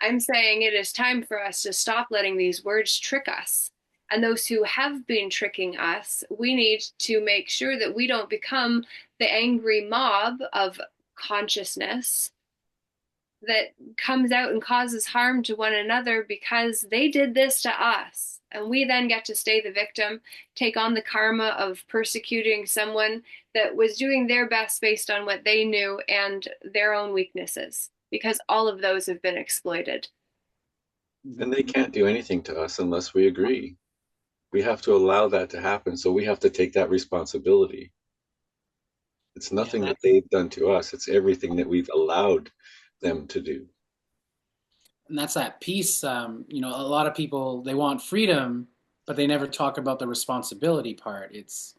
I'm saying it is time for us to stop letting these words trick us And those who have been tricking us, we need to make sure that we don't become the angry mob of consciousness that comes out and causes harm to one another because they did this to us. And we then get to stay the victim, take on the karma of persecuting someone that was doing their best based on what they knew and their own weaknesses, because all of those have been exploited. And they can't do anything to us unless we agree. We have to allow that to happen. So we have to take that responsibility. It's nothing that they've done to us. It's everything that we've allowed them to do. And that's that piece. You know, a lot of people, they want freedom, but they never talk about the responsibility part. It's,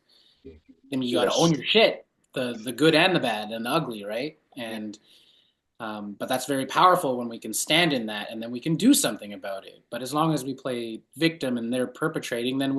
I mean, you got to own your shit, the good and the bad and the ugly, right? And but that's very powerful when we can stand in that and then we can do something about it. But as long as we play victim and they're perpetrating, then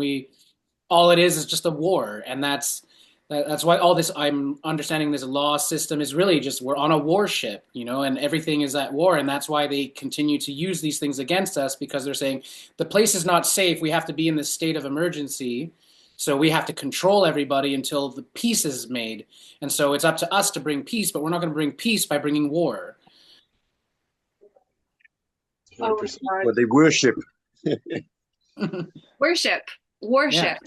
all it is just a war. And that's why all this, I'm understanding this law system is really just, we're on a warship, you know, and everything is at war. And that's why they continue to use these things against us, because they're saying the place is not safe. We have to be in this state of emergency. So we have to control everybody until the peace is made. And so it's up to us to bring peace, but we're not going to bring peace by bringing war. 100%. Well, they worship. Worship. Yeah,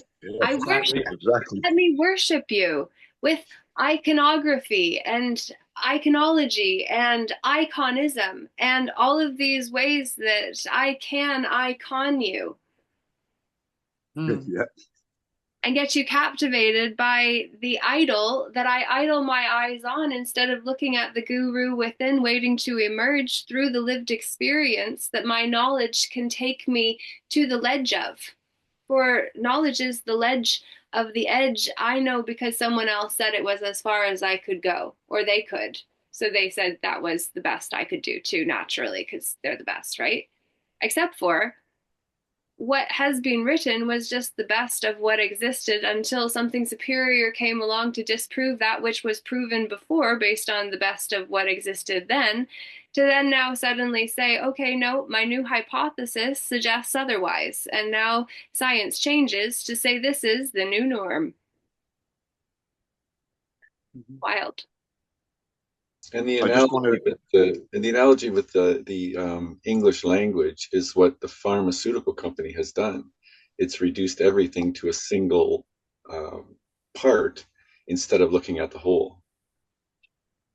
I worship. Exactly. Let me worship you with iconography and iconology and iconism and all of these ways that I can icon you Yeah. and get you captivated by the idol that I idle my eyes on, instead of looking at the guru within waiting to emerge through the lived experience that my knowledge can take me to the ledge of. For knowledge is the ledge of the edge. I know because someone else said it was as far as I could go, or they could. So they said that was the best I could do too, naturally, because they're the best, right? Except for what has been written was just the best of what existed until something superior came along to disprove that which was proven before based on the best of what existed then, to then now suddenly say, okay, no, my new hypothesis suggests otherwise. And now science changes to say this is the new norm. Wild. And the I just want analogy with the English language is what the pharmaceutical company has done. It's reduced everything to a single part instead of looking at the whole.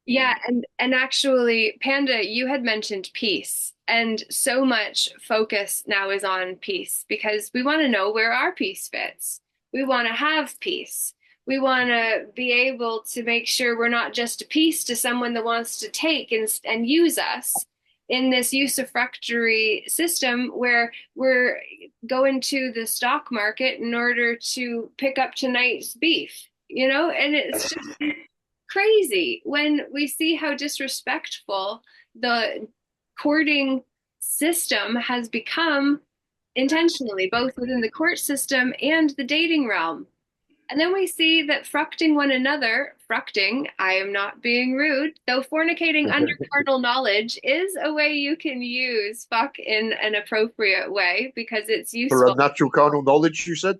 Yeah, and actually, Panda, you had mentioned peace, and so much focus now is on peace because we want to know where our peace fits. We want to have peace. We want to be able to make sure we're not just a piece to someone that wants to take and use us in this usufructuary system where we're going to the stock market in order to pick up tonight's beef, you know? And it's just crazy when we see how disrespectful the courting system has become intentionally, both within the court system and the dating realm. And then we see that fructing one another, I am not being rude, though fornicating under carnal knowledge is a way you can use fuck in an appropriate way because it's useful. For unnatural carnal knowledge, you said?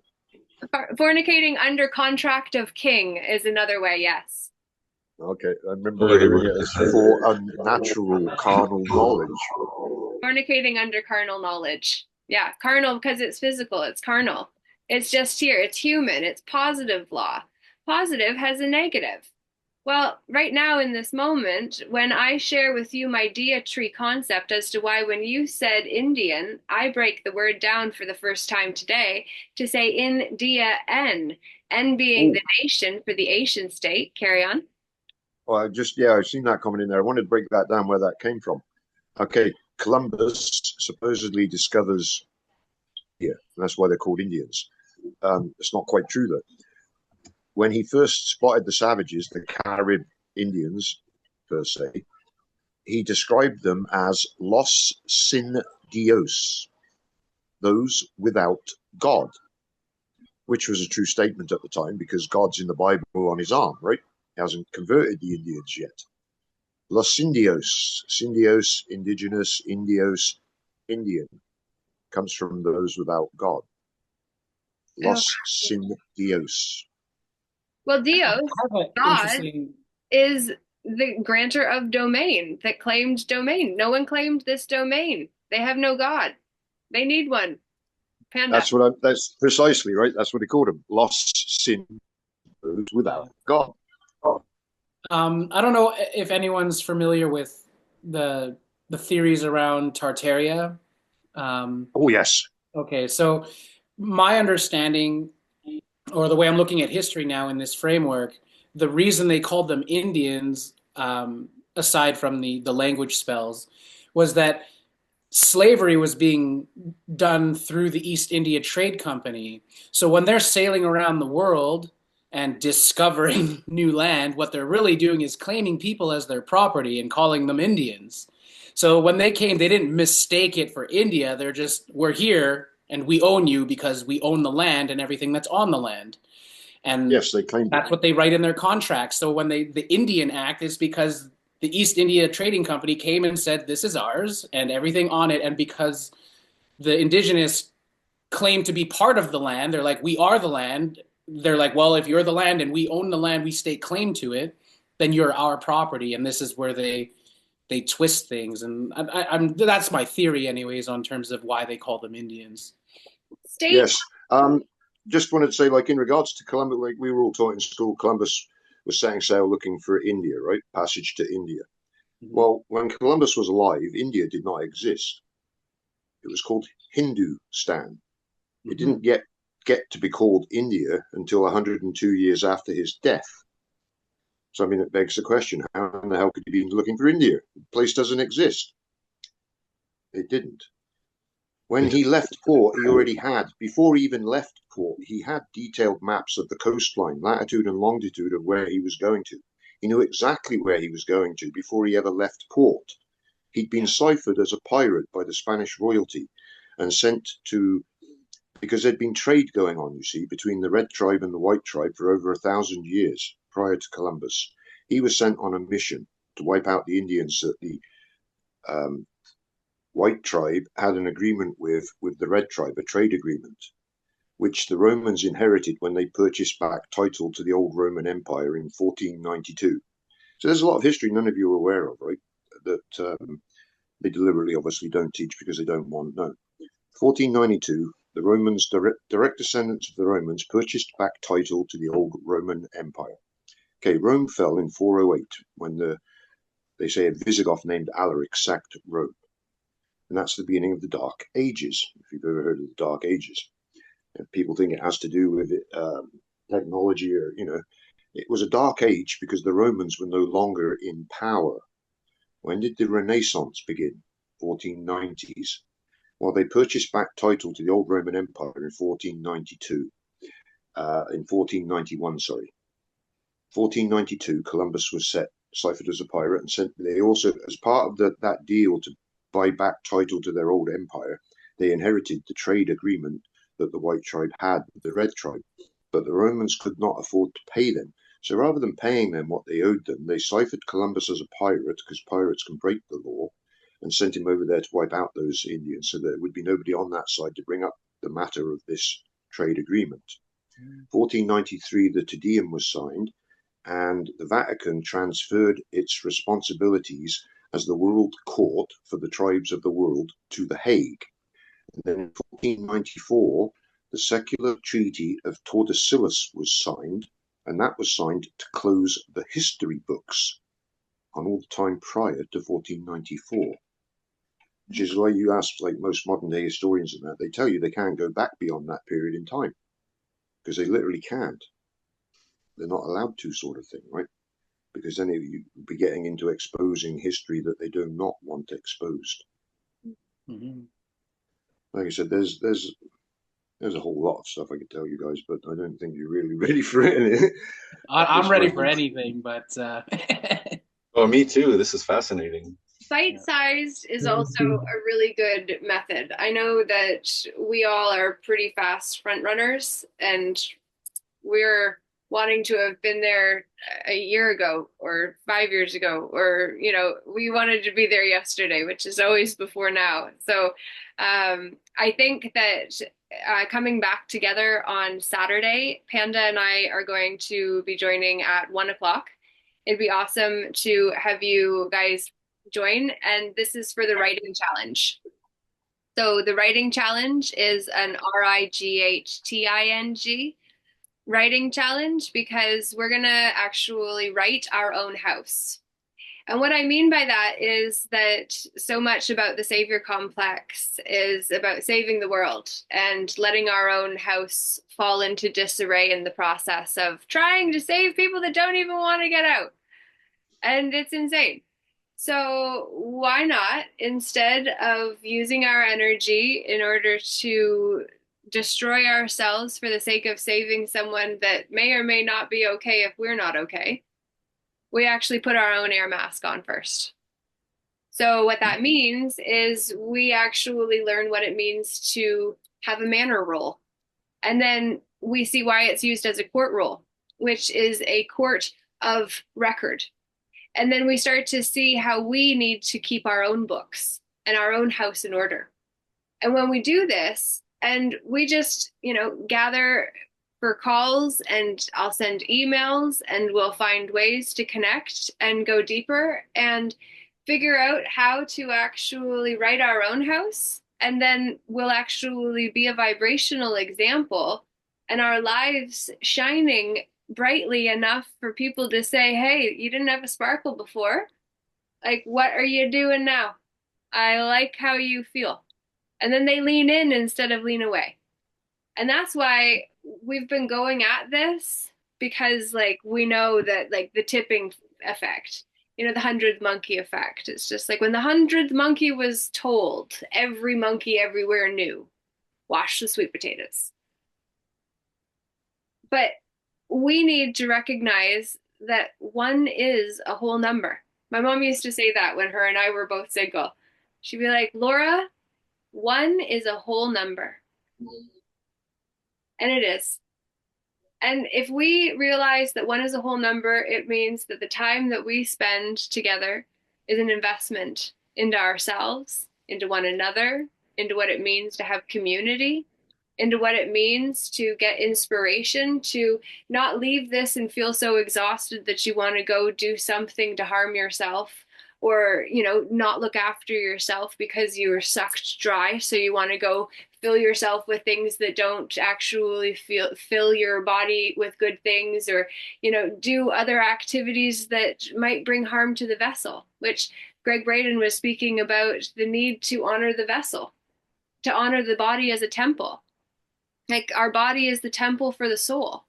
Fornicating under contract of king is another way, yes. Okay, I remember hearing it as for unnatural carnal knowledge. Fornicating under carnal knowledge. Yeah, carnal because it's physical, it's carnal. It's just here, it's human, it's positive law. Positive has a negative. Well, right now in this moment, when I share with you my dia tree concept as to why when you said Indian, I break the word down for the first time today to say India N being the nation for the Asian state. Carry on. Well, I've seen that coming in there. I wanted to break that down where that came from. Okay, Columbus supposedly discovers India. That's why they're called Indians. It's not quite true, though. When he first spotted the savages, the Carib Indians, per se, he described them as los sin Dios, those without God, which was a true statement at the time because God's in the Bible on his arm, right? He hasn't converted the Indians yet. Los Indios, Sindios, indigenous, Indios, Indian, comes from those without God. Los sin Dios. Well, Dios, God, Interesting. is the grantor of domain that claimed domain. No one claimed this domain. They have no God. They need one. Panda. That's precisely right. That's what he called him. Los sin, those without God. I don't know if anyone's familiar with the theories around Tartaria. Oh yes. Okay, so my understanding, or the way I'm looking at history now in this framework, the reason they called them Indians, aside from the language spells, was that slavery was being done through the East India Trade Company. So when they're sailing around the world and discovering new land, what they're really doing is claiming people as their property and calling them Indians. So when they came, they didn't mistake it for India. They're just, we're here and we own you because we own the land and everything that's on the land. And yes, they claimed that's what they write in their contracts. So when the Indian Act is because the East India Trading Company came and said, this is ours and everything on it. And because the indigenous claim to be part of the land, they're like, we are the land. They're like, well, if you're the land and we own the land, we stake claim to it, then you're our property. And this is where they twist things. And I'm that's my theory anyways, on terms of why they call them Indians. State. Yes. Just wanted to say, like in regards to Columbus, like we were all taught in school, Columbus was setting sail looking for India, right? Passage to India. Well, when Columbus was alive, India did not exist. It was called Hindustan. It didn't get to be called India until 102 years after his death. So, I mean, it begs the question, how in the hell could he be looking for India? The place doesn't exist. It didn't. When he left port, he already had, before he even left port, he had detailed maps of the coastline, latitude and longitude of where he was going to. He knew exactly where he was going to before he ever left port. He'd been ciphered as a pirate by the Spanish royalty and sent to, because there'd been trade going on, you see, between the Red Tribe and the White Tribe for over 1,000 years prior to Columbus. He was sent on a mission to wipe out the Indians that the White Tribe had an agreement with the Red Tribe, a trade agreement, which the Romans inherited when they purchased back title to the old Roman Empire in 1492. So there's a lot of history none of you are aware of, right? That they deliberately obviously don't teach because they don't want to know. 1492, the Romans, direct descendants of the Romans, purchased back title to the old Roman Empire. Okay, Rome fell in 408 when they say a Visigoth named Alaric sacked Rome. And that's the beginning of the Dark Ages, if you've ever heard of the Dark Ages. And people think it has to do with technology or, it was a dark age because the Romans were no longer in power. When did the Renaissance begin? 1490s. Well, they purchased back title to the old Roman Empire in 1492. In 1491, sorry. 1492, Columbus was ciphered as a pirate and sent. They also, as part of that deal to buy back title to their old empire, they inherited the trade agreement that the White Tribe had with the Red Tribe. But the Romans could not afford to pay them. So rather than paying them what they owed them, they ciphered Columbus as a pirate, because pirates can break the law, and sent him over there to wipe out those Indians so there would be nobody on that side to bring up the matter of this trade agreement. 1493, the Te Deum was signed, and the Vatican transferred its responsibilities as the world court for the tribes of the world to The Hague. And then in 1494, the secular treaty of Tordesillas was signed, and that was signed to close the history books on all the time prior to 1494. Which is why you ask, like most modern day historians and that, they tell you they can't go back beyond that period in time, because they literally can't. They're not allowed to, sort of thing, right? Because then you'd be getting into exposing history that they do not want exposed. Like I said, there's a whole lot of stuff I could tell you guys, but I don't think you're really ready for it. I'm ready for anything, but Oh, me too. This is fascinating. Bite-sized is also a really good method. I know that we all are pretty fast front runners, and we're wanting to have been there a year ago or 5 years ago, or, we wanted to be there yesterday, which is always before now. So I think that coming back together on Saturday, Panda and I are going to be joining at 1 o'clock. It'd be awesome to have you guys join. And this is for the writing challenge. So the writing challenge is an RIGHTING writing challenge because we're going to actually write our own house. And what I mean by that is that so much about the savior complex is about saving the world and letting our own house fall into disarray in the process of trying to save people that don't even want to get out. And it's insane. So why not, instead of using our energy in order to destroy ourselves for the sake of saving someone that may or may not be okay if we're not okay, we actually put our own air mask on first. So what that means is we actually learn what it means to have a manner role. And then we see why it's used as a court role, which is a court of record. And then we start to see how we need to keep our own books and our own house in order. And when we do this, and we just, gather for calls, and I'll send emails, and we'll find ways to connect and go deeper and figure out how to actually write our own house. And then we'll actually be a vibrational example and our lives shining brightly enough for people to say, hey, you didn't have a sparkle before. Like, what are you doing now? I like how you feel. And then they lean in instead of lean away. And that's why we've been going at this, because we know that the tipping effect, the 100th monkey effect. It's just like when the 100th monkey was told, every monkey everywhere knew, wash the sweet potatoes. But we need to recognize that one is a whole number. My mom used to say that when her and I were both single. She'd be like, Laura, one is a whole number. And it is. And if we realize that one is a whole number, it means that the time that we spend together is an investment into ourselves, into one another, into what it means to have community, into what it means to get inspiration, to not leave this and feel so exhausted that you want to go do something to harm yourself, or, not look after yourself because you were sucked dry. So you want to go fill yourself with things that don't actually fill your body with good things, or, do other activities that might bring harm to the vessel, which Greg Braden was speaking about, the need to honor the vessel, to honor the body as a temple. Like, our body is the temple for the soul.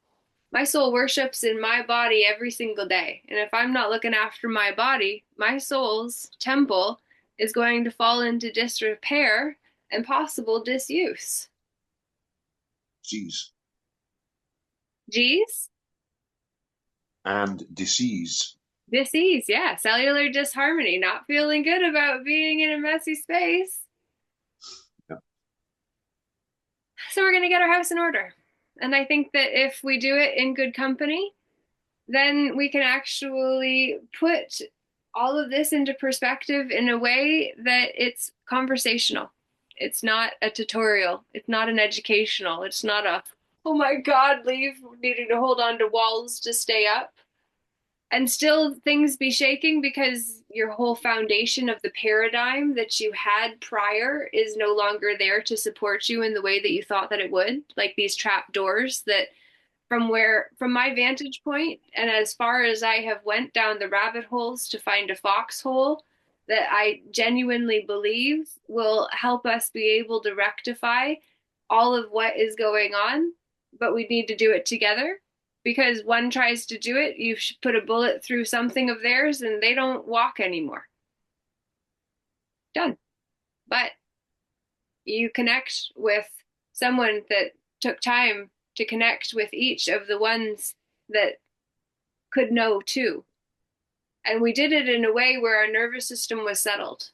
My soul worships in my body every single day. And if I'm not looking after my body, my soul's temple is going to fall into disrepair and possible disuse. Disease. G's? And disease. Disease, yeah. Cellular disharmony, not feeling good about being in a messy space. Yeah. So we're going to get our house in order. And I think that if we do it in good company, then we can actually put all of this into perspective in a way that it's conversational. It's not a tutorial. It's not an educational. It's not a, oh my God, leave needing to hold on to walls to stay up. And still things be shaking because your whole foundation of the paradigm that you had prior is no longer there to support you in the way that you thought that it would. Like these trap doors that from my vantage point, and as far as I have went down the rabbit holes to find a foxhole that I genuinely believe will help us be able to rectify all of what is going on, but we need to do it together. Because one tries to do it, you put a bullet through something of theirs and they don't walk anymore. Done. But you connect with someone that took time to connect with each of the ones that could know too. And we did it in a way where our nervous system was settled.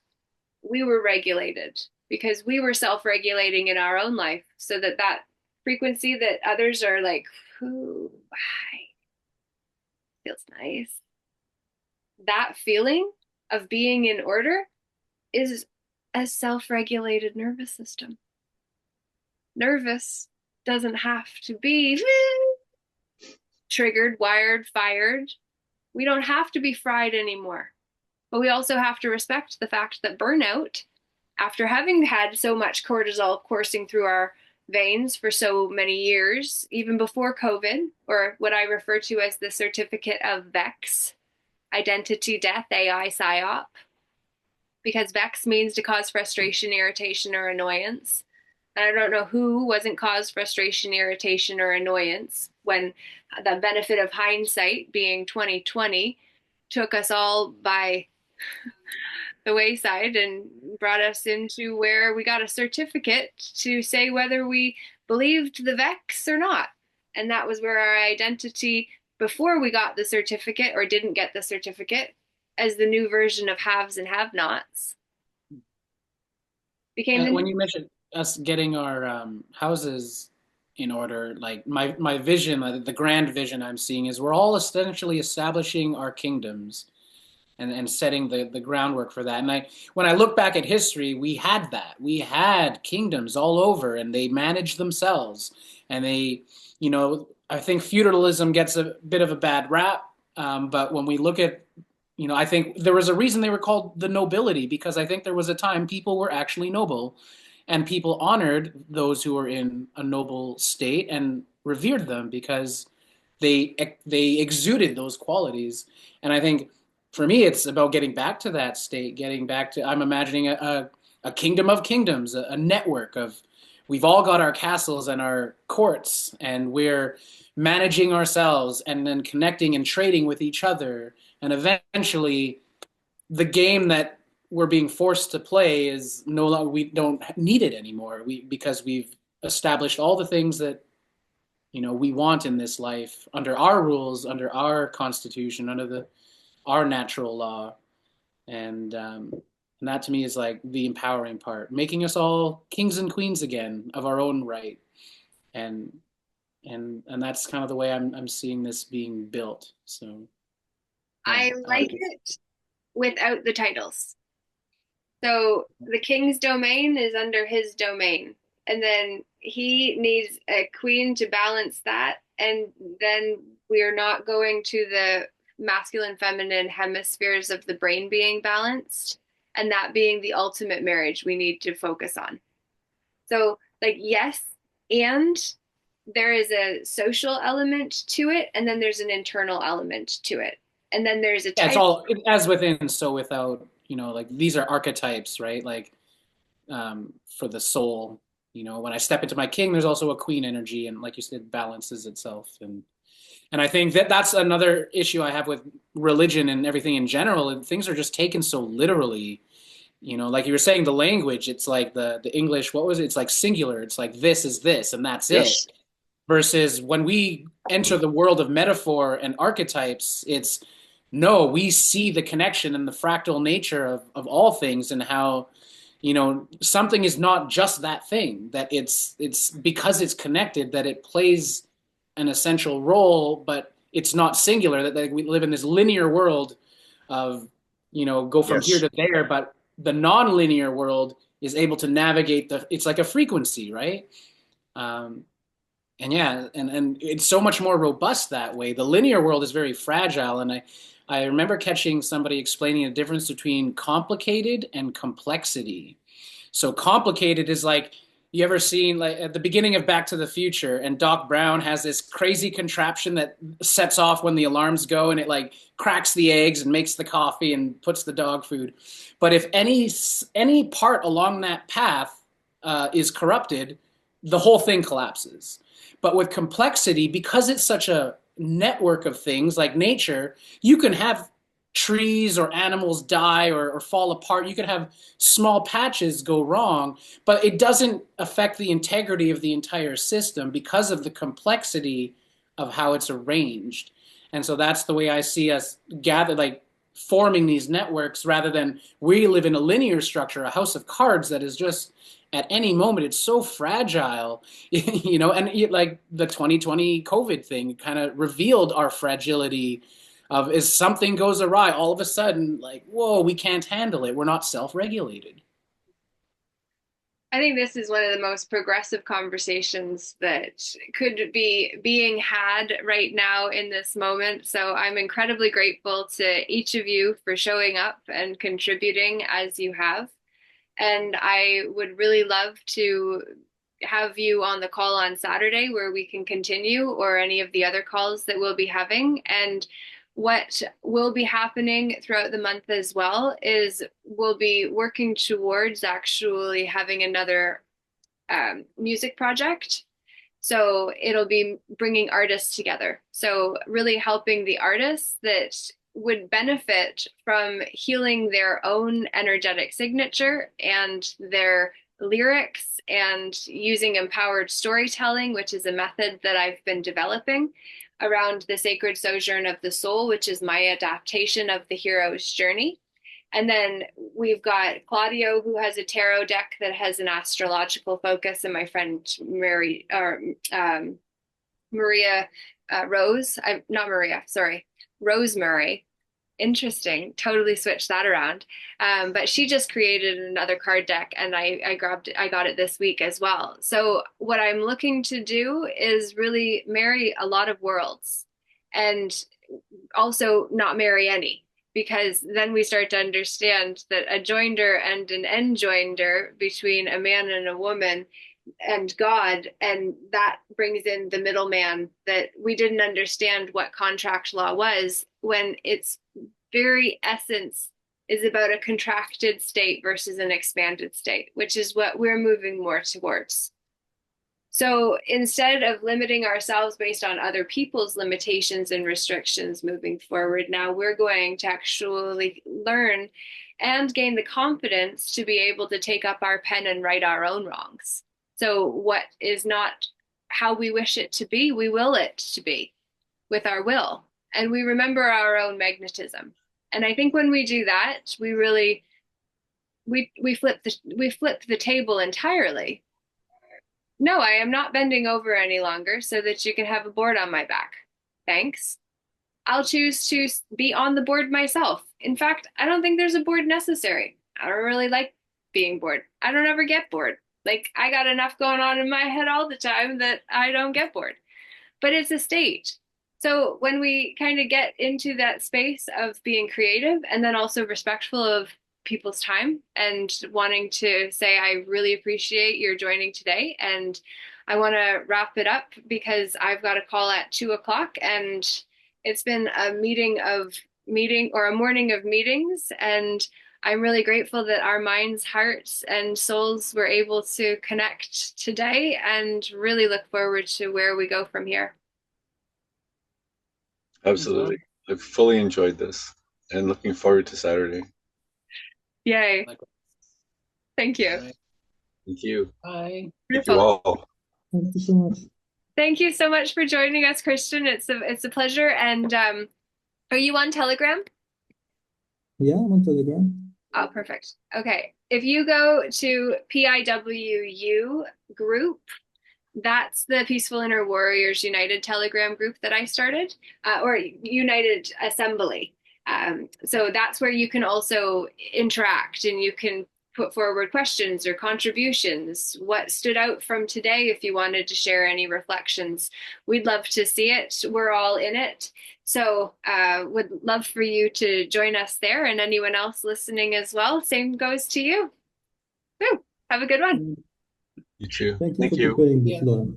We were regulated because we were self-regulating in our own life, so that frequency that others are like, who, why, feels nice. That feeling of being in order is a self-regulated nervous system. Nervous doesn't have to be triggered, wired, fired. We don't have to be fried anymore. But we also have to respect the fact that burnout, after having had so much cortisol coursing through our veins for so many years, even before COVID, or what I refer to as the certificate of VEX, identity, death, AI, PSYOP, because VEX means to cause frustration, irritation, or annoyance. And I don't know who wasn't caused frustration, irritation, or annoyance when the benefit of hindsight, being 2020, took us all by the wayside and brought us into where we got a certificate to say whether we believed the VEX or not. And that was where our identity, before we got the certificate or didn't get the certificate, as the new version of haves and have-nots, became when you mentioned us getting our houses in order, like my vision, the grand vision I'm seeing is we're all essentially establishing our kingdoms and setting the groundwork for that. And when I look back at history, we had that. We had kingdoms all over, and they managed themselves. And they, I think feudalism gets a bit of a bad rap. But when we look at, I think there was a reason they were called the nobility, because I think there was a time people were actually noble, and people honored those who were in a noble state and revered them because they exuded those qualities. And I think for me, it's about getting back to that state, getting back to, I'm imagining a kingdom of kingdoms, a network of, we've all got our castles and our courts, and we're managing ourselves and then connecting and trading with each other. And eventually, the game that we're being forced to play is no longer, we don't need it anymore. Because we've established all the things that we want in this life under our rules, under our constitution, under our natural law. And that to me is like the empowering part, making us all kings and queens again of our own right. And that's kind of the way I'm seeing this being built. So yeah, I like it without the titles. So the king's domain is under his domain, and then he needs a queen to balance that, and then we are not going to the masculine feminine hemispheres of the brain being balanced, and that being the ultimate marriage we need to focus on. So like, yes, and there is a social element to it, and then there's an internal element to it, and then there's a type. It's all as within, so without. Like these are archetypes, right? Like for the soul, when I step into my king, there's also a queen energy, and like you said, balances itself. And I think that's another issue I have with religion and everything in general. And things are just taken so literally. Like you were saying, the language, it's like the English, what was it? It's like singular. It's like this is this, and that's Yes. it. Versus when we enter the world of metaphor and archetypes, it's no, we see the connection and the fractal nature of all things, and how, something is not just that thing, that it's because it's connected that it plays an essential role, but it's not singular, that we live in this linear world of, go from Yes. here to there, but the non-linear world is able to navigate it's like a frequency, right? And yeah, and it's so much more robust that way. The linear world is very fragile, and I remember catching somebody explaining the difference between complicated and complexity. So complicated is like, you ever seen like at the beginning of Back to the Future, and Doc Brown has this crazy contraption that sets off when the alarms go, and it like cracks the eggs and makes the coffee and puts the dog food. But if any part along that path is corrupted, the whole thing collapses. But with complexity, because it's such a network of things like nature, you can have trees or animals die or fall apart. You can have small patches go wrong, but it doesn't affect the integrity of the entire system because of the complexity of how it's arranged. And so that's the way I see us gather, like forming these networks, rather than we live in a linear structure, a house of cards that is just at any moment, it's so fragile, and like the 2020 COVID thing kind of revealed our fragility of is something goes awry, all of a sudden, like, whoa, we can't handle it. We're not self-regulated. I think this is one of the most progressive conversations that could be being had right now in this moment. So I'm incredibly grateful to each of you for showing up and contributing as you have. And I would really love to have you on the call on Saturday where we can continue, or any of the other calls that we'll be having. And what will be happening throughout the month as well is we'll be working towards actually having another music project. So it'll be bringing artists together. So really helping the artists that would benefit from healing their own energetic signature and their lyrics, and using empowered storytelling, which is a method that I've been developing around the sacred sojourn of the soul, which is my adaptation of the hero's journey. And then we've got Claudio, who has a tarot deck that has an astrological focus, and my friend Maria Rose, not Maria, sorry, Rosemary. Interesting. Totally switched that around. But she just created another card deck, and I got it this week as well. So what I'm looking to do is really marry a lot of worlds, and also not marry any, because then we start to understand that a joinder and an enjoinder between a man and a woman and God, and that brings in the middleman, that we didn't understand what contract law was, when its very essence is about a contracted state versus an expanded state, which is what we're moving more towards. So instead of limiting ourselves based on other people's limitations and restrictions moving forward, now we're going to actually learn and gain the confidence to be able to take up our pen and right our own wrongs. So what is not how we wish it to be, we will it to be with our will. And we remember our own magnetism. And I think when we do that, we really we flip the table entirely. No, I am not bending over any longer so that you can have a board on my back. Thanks. I'll choose to be on the board myself. In fact, I don't think there's a board necessary. I don't really like being bored. I don't ever get bored. Like, I got enough going on in my head all the time that I don't get bored. But it's a state. So when we kind of get into that space of being creative and then also respectful of people's time and wanting to say, I really appreciate your joining today, and I want to wrap it up because I've got a call at 2 o'clock, and it's been a morning of meetings, and I'm really grateful that our minds, hearts, and souls were able to connect today, and really look forward to where we go from here. Absolutely. I've fully enjoyed this and looking forward to Saturday. Yay. Thank you. Thank you. Bye. Thank you all. Thank you so much. Thank you so much for joining us, Christian. It's a pleasure. And are you on Telegram? Yeah, I'm on Telegram. Oh, perfect. Okay. If you go to PIWU group, that's the Peaceful Inner Warriors United Telegram group that I started, or United Assembly. So that's where you can also interact, and you can put forward questions or contributions. What stood out from today, if you wanted to share any reflections? We'd love to see it. We're all in it. So would love for you to join us there, and anyone else listening as well. Same goes to you. Woo. Have a good one. You too. Thank you Thank for you. preparing this, Yeah. Laura.